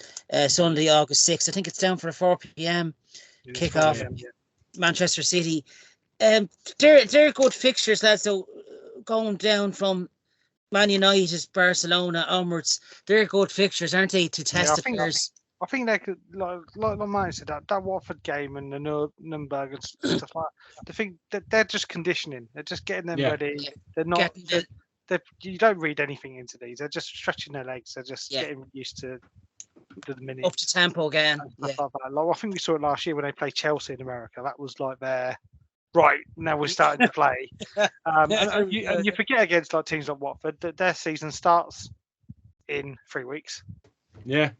Sunday, August 6th. I think it's down for a 4 p.m. kickoff. Manchester City. They're good fixtures, lads, though, going down from Man United, Barcelona onwards. They're good fixtures, aren't they, to test the players? I think they could, like Mike said, that Watford game and the Nuremberg and stuff like that. I think that they're just conditioning. They're just getting them ready. They're not. You don't read anything into these. They're just stretching their legs. They're just getting used to the minutes. Up to tempo again. Like I think we saw it last year when they played Chelsea in America. That was like their right. Now we're starting to play. And you forget against like teams like Watford that their season starts in 3 weeks. Yeah.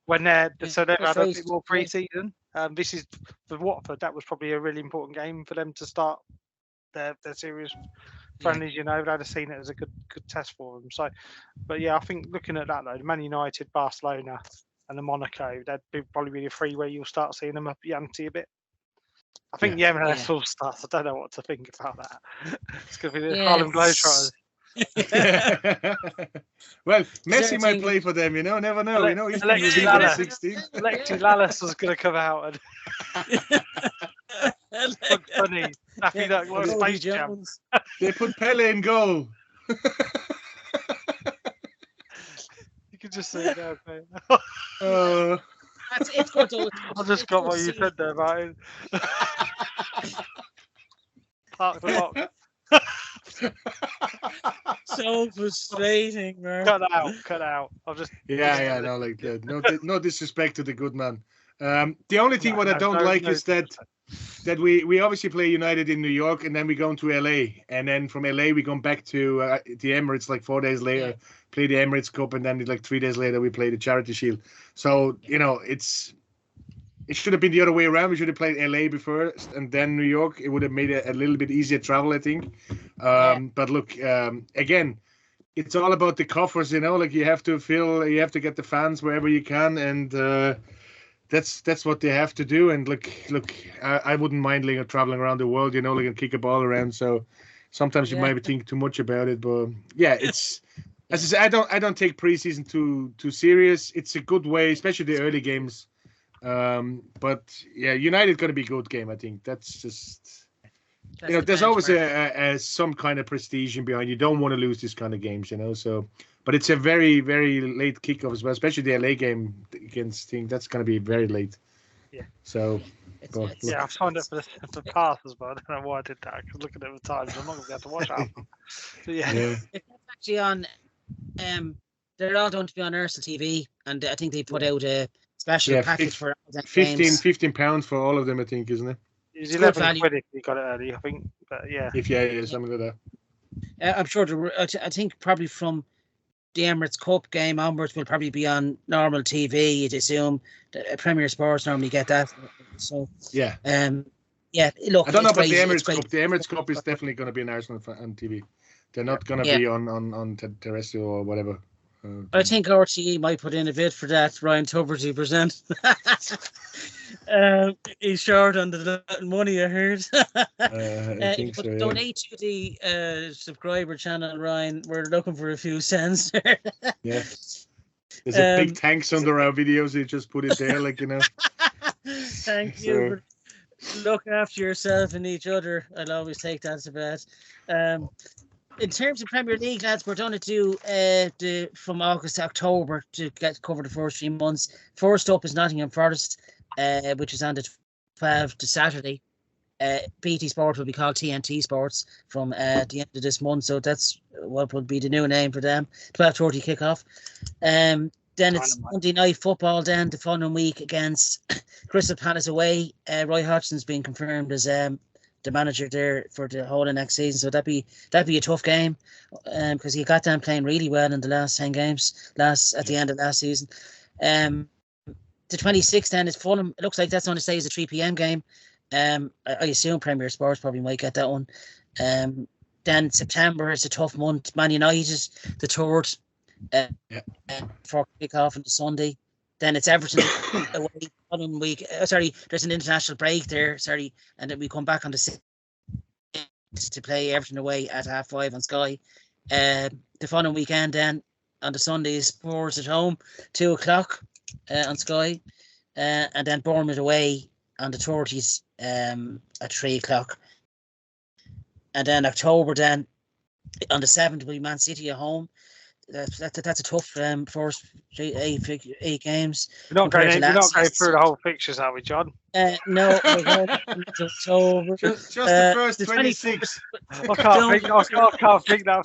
When they've had a bit more pre-season. This is for Watford. That was probably a really important game for them to start their serious friendlies. They'd have seen it as a good test for them. So, but I think looking at that though, Man United, Barcelona, and the Monaco, that'd probably be the three where you'll start seeing them up the ante a bit. I think the MLS All Stars. I don't know what to think about that. It's going to be the Harlem Globetrotters. Well, Messi might play for them, never know. He's Alexi Lalas was going to come out and look funny. Happy that was Space Jam. They put Pele in goal. You can just say it now, It's good though. I just got what you said there, Martin. Park the lock. So frustrating, man. Cut out. I'll just no disrespect to the good man. The only thing I don't like is that we obviously play United in New York and then we go to LA and then from LA we come back to the Emirates like 4 days later, play the Emirates Cup, and then like 3 days later we play the Charity Shield. So it should have been the other way around. We should have played LA before and then New York. It would have made it a little bit easier travel, I think. But look, again, it's all about the coffers, like you have to get the fans wherever you can. And that's what they have to do. And look, I wouldn't mind traveling around the world, and kick a ball around. So sometimes you might think too much about it, but it's, as I said, I don't take preseason too serious. It's a good way, especially the early games. But United going to be a good game. I think that's just there's always a some kind of prestige behind. You don't want to lose this kind of games, So, but it's a very very late kickoff as well, especially the LA game against Thing. That's going to be very late. Yeah. So. I've signed up for the pass as well. I don't know why I did that. Because looking at the times, I'm not going to be able to watch that. So it's actually on. They're all going to be on Arsenal TV, and I think they put out a special package for £15 for all of them, I think, isn't it? It's 11 quid if you got it early, I think. But something like that. I'm sure. I think probably from the Emirates Cup game onwards will probably be on normal TV. You'd assume that Premier Sports normally get that. So look, I don't know about the Emirates Cup. The Emirates Cup is definitely going to be on Arsenal on TV. They're not going to be on terrestrial or whatever. I think RTE might put in a bid for that. Ryan Tuberty present. He's short on the money, I heard. I think so, donate to the subscriber channel, Ryan. We're looking for a few cents. There's a big thanks under our videos. You just put it there, like, you know. Thank you. Look after yourself and each other. I'll always take that as a bet. In terms of Premier League, lads, we're going to do from August to October to cover the first 3 months. First up is Nottingham Forest, which is on the 12th to Saturday. BT Sport will be called TNT Sports from the end of this month, so that's what would be the new name for them. 12:30 kickoff. Then it's Monday night football. Then the following week against Crystal Palace away. Roy Hodgson's been confirmed as the manager there for the whole of next season, so that'd be a tough game because he got them playing really well in the last 10 games at the end of last season. The 26th then is Fulham. It looks like that's going to stay as a 3 p.m. game. I assume Premier Sports probably might get that one. Then September is a tough month. Man United, the 3rd, for kickoff on the Sunday. Then it's Everton away following week. There's an international break there. And then we come back on the 6th to play Everton away at 5:30 on Sky. The following weekend then on the Sunday is Spurs at home, 2:00 on Sky, and then Bournemouth away on the 30th at 3:00. And then October then on the 7th will be Man City at home. That's a tough first 8 games. We're not going through the whole fixtures, are we, John? No, we're going to October. Just the first 26. I can't think that.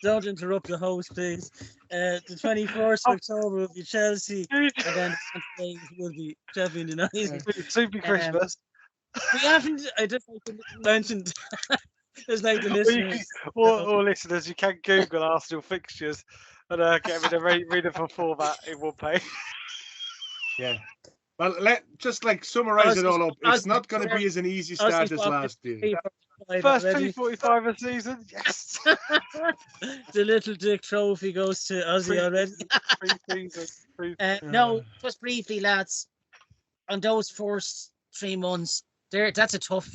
Don't interrupt the host, please. The 21st of October will be Chelsea, and then the 28th will be Sheffield United. Super Christmas. We haven't. I just mentioned. There's like the listeners. Or listeners, you can Google Arsenal fixtures and get rid of read format in one page. Yeah. Well, just summarize it all up. It's not going to be as an easy start as last year. First 3:45 a season, yes. The little Dick trophy goes to Ozzy already. No, just briefly, lads. On those first 3 months, that's a tough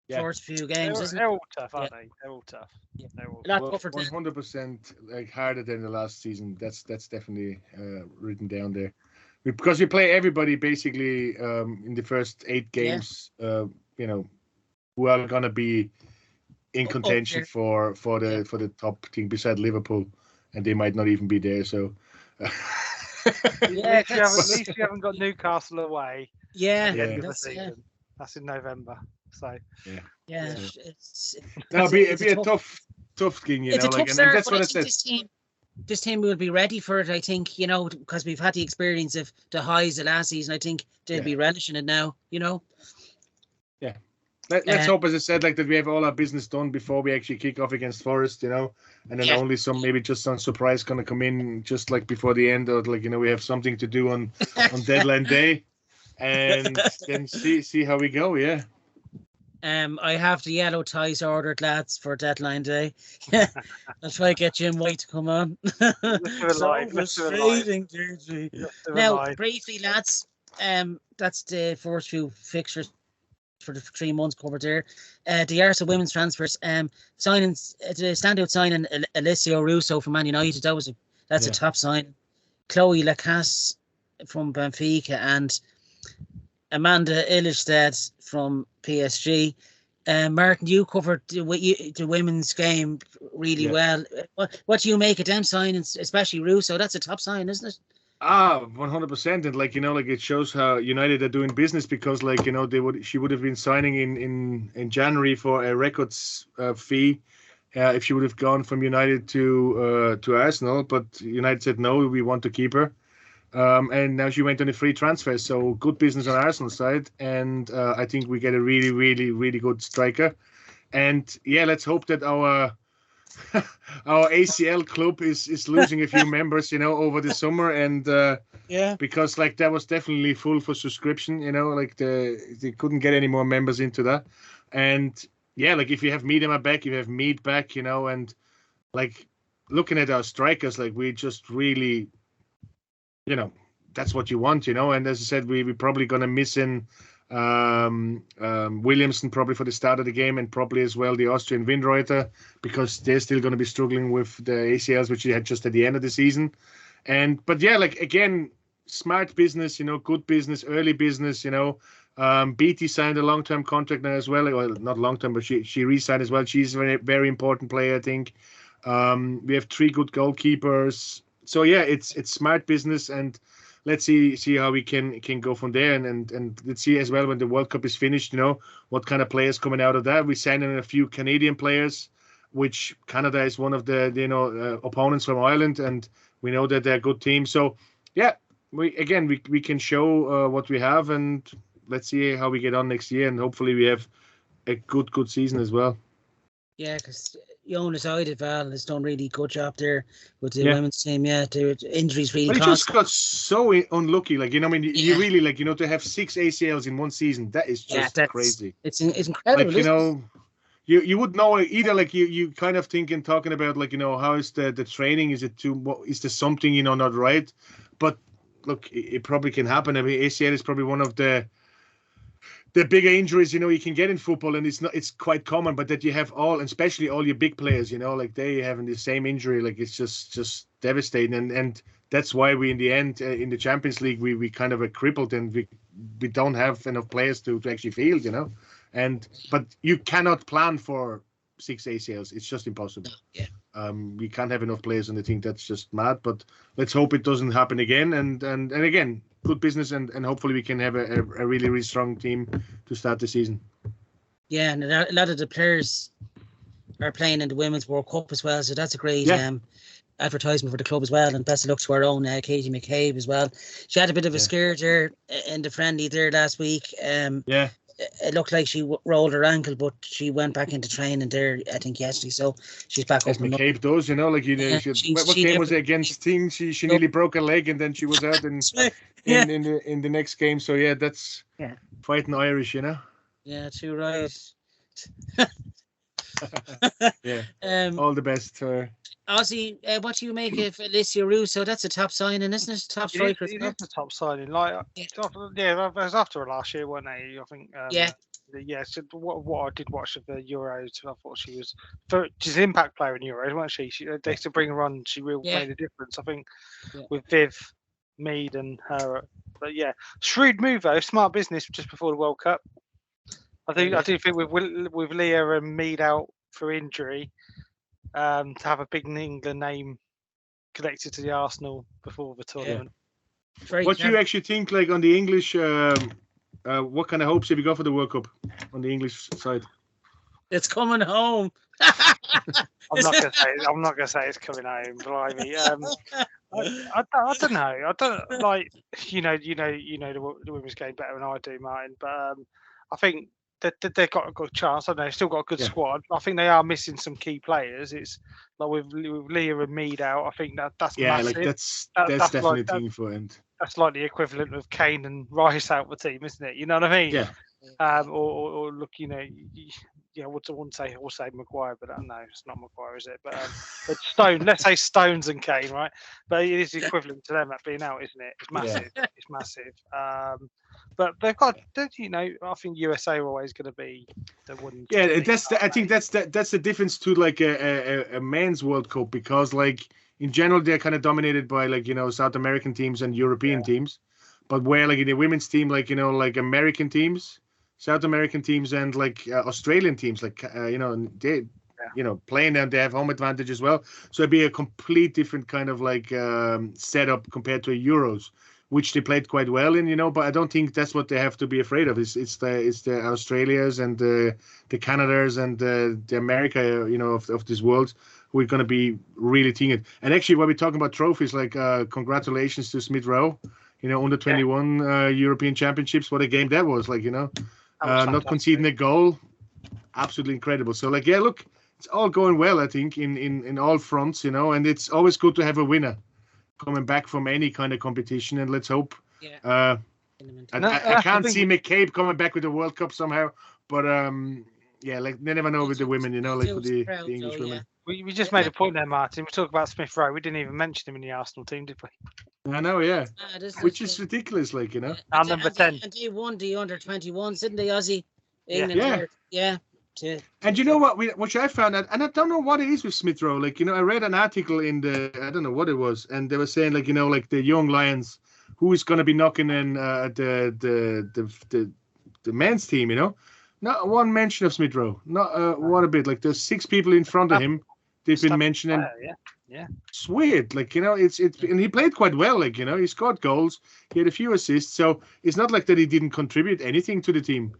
first few games, isn't it? They're all tough, aren't they? They're all tough. Yeah. They're all 100% harder than the last season. That's definitely written down there. Because we play everybody basically in the first 8 games, who are gonna be in contention for the top team beside Liverpool, and they might not even be there. So at least you haven't got Newcastle away. That's in November. So it'll be a tough game, and that's what I said. This team will be ready for it, I think, because we've had the experience of the highs of last season. I think they'll be relishing it now, Yeah. Let's hope, as I said, that we have all our business done before we actually kick off against Forest, and then only maybe just some surprise going to come in just before the end, or we have something to do on deadline day, and then see how we go. Yeah. I have the yellow ties ordered, lads, for deadline day. I'll try to get Jim White to come on. Now, briefly, lads, that's the first few fixtures for the 3 months covered there. The Arsenal women's transfers, signings, the standout signing, Alessio Russo from Man United. That's a top sign. Chloe Lacasse from Benfica and Amanda Illerstedt from PSG. Martin, you covered the women's game really well. What do you make of them signings, especially Russo? That's a top sign, isn't it? 100%, and it shows how United are doing business, because she would have been signing in January for a records fee if she would have gone from United to Arsenal, but United said no, we want to keep her. And now she went on a free transfer, so good business on Arsenal's side, and I think we get a really, really, really good striker. And let's hope that our ACL club is losing a few members, over the summer, and because that was definitely full for subscription, they couldn't get any more members into that, and if you have Miedema back, you have Mead back, and looking at our strikers, we just really. That's what you want, and as I said, we're probably going to miss in Williamson probably for the start of the game, and probably as well the Austrian Windreuter, because they're still going to be struggling with the ACLs, which he had just at the end of the season. But yeah, like again, smart business, good business, early business, Beattie signed a long-term contract now as well. Well, not long-term, but she re-signed as well. She's a very, very important player, I think. We have 3 good goalkeepers. So yeah, it's smart business, and let's see how we can go from there, and let's see as well when the World Cup is finished, what kind of players coming out of that. We signed in a few Canadian players, which Canada is one of the opponents from Ireland, and we know that they're a good team. So yeah, we can show what we have, and let's see how we get on next year, and hopefully we have a good season as well. Yeah, because Jonas Eidevall has done really good job there with the women's team. Yeah, the injuries really. But he just got so unlucky. Like, you really to have 6 ACLs in one season. That is just crazy. It's incredible. Like, you would know either, like you kind of talking about, like, how is the training? Is it is there something not right? But look, it probably can happen. I mean, ACL is probably one of the bigger injuries you can get in football, and it's quite common. But that you have all, and especially all your big players, like they having the same injury, like it's just devastating. And that's why we in the end in the Champions League we kind of are crippled, and we don't have enough players to actually field, but you cannot plan for 6 ACLs. It's just impossible. Yeah. We can't have enough players, and I think that's just mad. But let's hope it doesn't happen again. And again, good business, and hopefully we can have a really, really strong team to start the season. Yeah, and a lot of the players are playing in the Women's World Cup as well, so that's a great advertisement for the club as well. And best of luck to our own Katie McCabe as well. She had a bit of a scare there in the friendly there last week. It looked like she rolled her ankle, but she went back into training there, I think, yesterday. So she's back up. McCabe does, what game was it against Ting? She nearly broke her leg, and then she was out in the next game. So yeah, that's fighting Irish, Yeah, too right. All the best to her. Ozzy, what do you make of Alicia Russo? That's a top signing, isn't it? Top striker. It is a top signing. It was after her last year, wasn't it? I think. So what I did watch of the Euros, I thought she's an impact player in Euros, wasn't she? They used to bring her on. She really made a difference. I think with Viv, Mead, and her. But yeah, shrewd move though, smart business just before the World Cup. I do think with Leah and Mead out for injury. To have a big England name connected to the Arsenal before the tournament. What do you actually think, like, on the English? What kind of hopes have you got for the World Cup on the English side? It's coming home. I'm not gonna say it's coming home. Blimey. I don't know. I don't like the women's game better than I do, Martin. But I think. They've got a good chance. I don't know. Still got a good squad. I think they are missing some key players. It's like with Leah and Mead out. I think that's massive. Like that's definitely a thing for him. That's like the equivalent of Kane and Rice out the team, isn't it? You know what I mean? Yeah. Or look, I wouldn't say Maguire, but no, it's not Maguire, is it? But Stone. Let's say Stones and Kane, right? But it is equivalent to them being out, isn't it? It's massive. Yeah. It's massive. But they've got, I think USA are always going to be the one. Yeah, I think that's the difference to like a men's World Cup, because like in general they're kind of dominated by like South American teams and European teams, but where like in the women's team, like like American teams, South American teams, and like Australian teams, like they playing them, they have home advantage as well. So it'd be a complete different kind of like setup compared to Euros, which they played quite well in, but I don't think that's what they have to be afraid of. It's the Australias and the Canadas and the America, of this world, who are going to be really teaming. And actually, when we're talking about trophies, like congratulations to Smith Rowe, under 21 European Championships. What a game that was! Like, not conceding a goal, absolutely incredible. So like, yeah, look, it's all going well, I think, in all fronts, and it's always good to have a winner coming back from any kind of competition, and let's hope. I can't see McCabe coming back with the World Cup somehow, but like they never know with the women, like with the English women. We just made a point there, Martin. We talk about Smith Rowe. We didn't even mention him in the Arsenal team, did we? I know, yeah. This Which is ridiculous, like, you know. And number 10. And they won the under-21s, didn't they, Ozzy? Yeah. England, Yeah. yeah. And you know what? Which I found out, and I don't know what it is with Smith Rowe. Like, you know, I read an article in I don't know what it was, and they were saying, like, you know, like the young Lions, who is going to be knocking in the men's team, you know? Not one mention of Smith Rowe. Not what a bit. Like, there's 6 people in front of him. They've been mentioning. Yeah. It's weird. Like, you know, it's and he played quite well. Like, you know, he scored goals. He had a few assists. So it's not like that he didn't contribute anything to the team.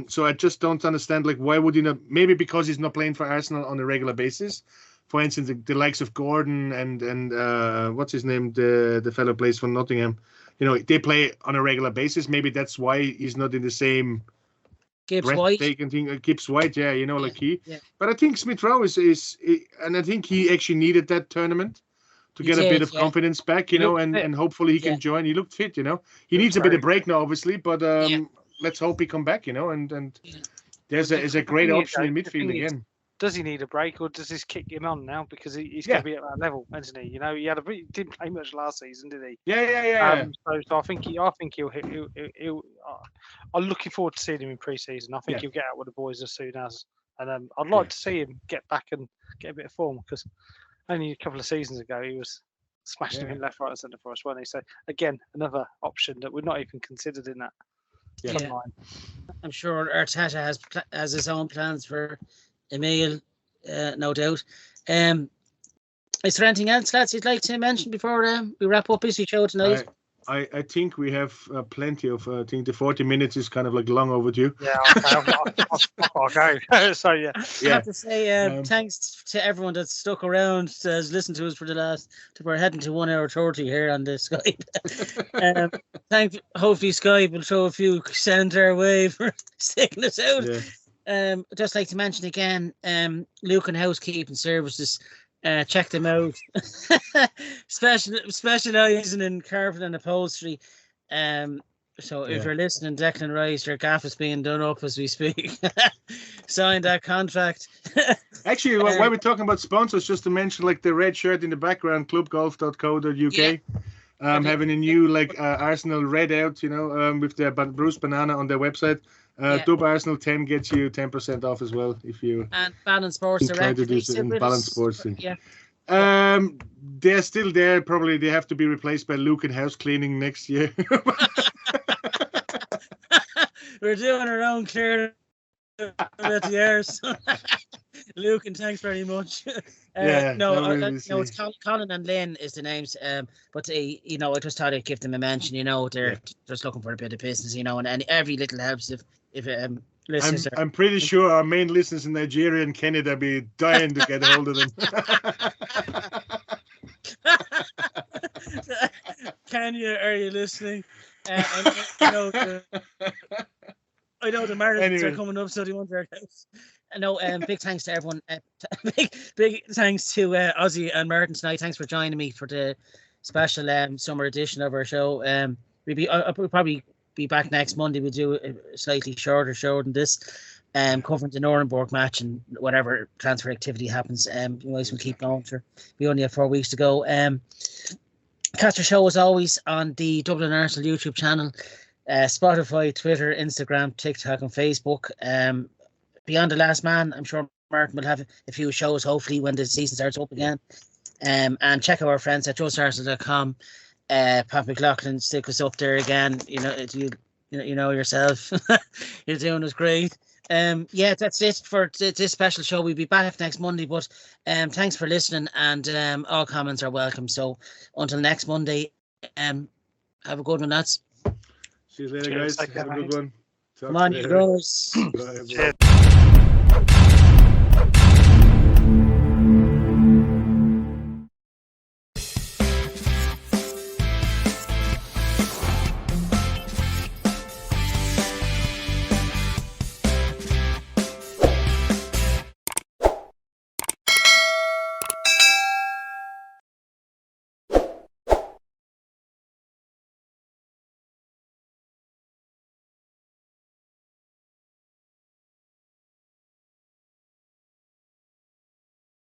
So I just don't understand, like, why would he not? Maybe because he's not playing for Arsenal on a regular basis. For instance, the likes of Gordon and what's his name, the fellow plays for Nottingham. You know, they play on a regular basis. Maybe that's why he's not in the same Gibbs White. Thing. Gibbs White, yeah, you know, like he. Yeah. But I think Smith Rowe is, and I think he actually needed that tournament to get a bit of confidence back, you know, and hopefully he can join. He looked fit, you know. He needs a bit of break now, obviously, but let's hope he come back, you know, and there's a great option in midfield again. Does he need a break, or does this kick him on now because he's going to be at that level, isn't he? You know, he didn't play much last season, did he? Yeah. So I think he'll. I'm looking forward to seeing him in pre-season. I think he'll get out with the boys as soon as, and I'd like to see him get back and get a bit of form because only a couple of seasons ago he was smashing him in left, right, and centre for us, wasn't he? So again, another option that we're not even considered in that. Yeah. I'm sure Arteta has his own plans for Emile, no doubt. Is there anything else, lads, you'd like to mention before we wrap up this show tonight? I think we have plenty of. I think the 40 minutes is kind of like long overdue. Yeah, okay. So I have to say thanks to everyone that's stuck around, has listened to us for the last. We're heading to 1 hour 30 here on the Skype. Hopefully Skype will throw a few cents our way for sticking us out. Yeah. Just like to mention again, LUCAN Housekeeping Services. Check them out. Specializing in carpet and upholstery. So if you're listening, Declan Rice, your gaff is being done up as we speak. Sign that contract. Actually, while we're talking about sponsors, just to mention, like the red shirt in the background, clubgolf.co.uk. Having a new Arsenal red out, you know, with the Bruce Banana on their website. Dub Arsenal 10 gets you 10% off as well if you and Balon Sports try to do it in Balon Sports thing. Yeah. They're still there. Probably they have to be replaced by LUCAN House Cleaning next year. We're doing our own clear at the airs. LUCAN, thanks very much. It's Colin and Lynn is the names. But you know, I just thought I'd give them a mention. You know, they're just looking for a bit of business. You know, and every little helps. If listeners I'm pretty sure our main listeners in Nigeria and Canada be dying to get a hold of them. Kenya, are you listening? I know the marathons are coming up, so they want their house. No, big thanks to everyone. Big thanks to Ozzy and Martin tonight. Thanks for joining me for the special summer edition of our show. We'll probably be back next Monday. We'll do a slightly shorter show than this, covering the Nuremberg match and whatever transfer activity happens. You guys will keep going. We only have 4 weeks to go. Catch our show as always on the Dublin Arsenal YouTube channel, Spotify, Twitter, Instagram, TikTok, and Facebook. Beyond the Last Man, I'm sure Martin will have a few shows hopefully when the season starts up again. And check out our friends at joesarsel.com. Pat McLaughlin, stick us up there again. You know yourself. You're doing us great. That's it for this special show. We'll be back next Monday, but thanks for listening, and all comments are welcome. So until next Monday, have a good one, lads. See you later, guys. Have a good one. Come on, you guys. Cheers.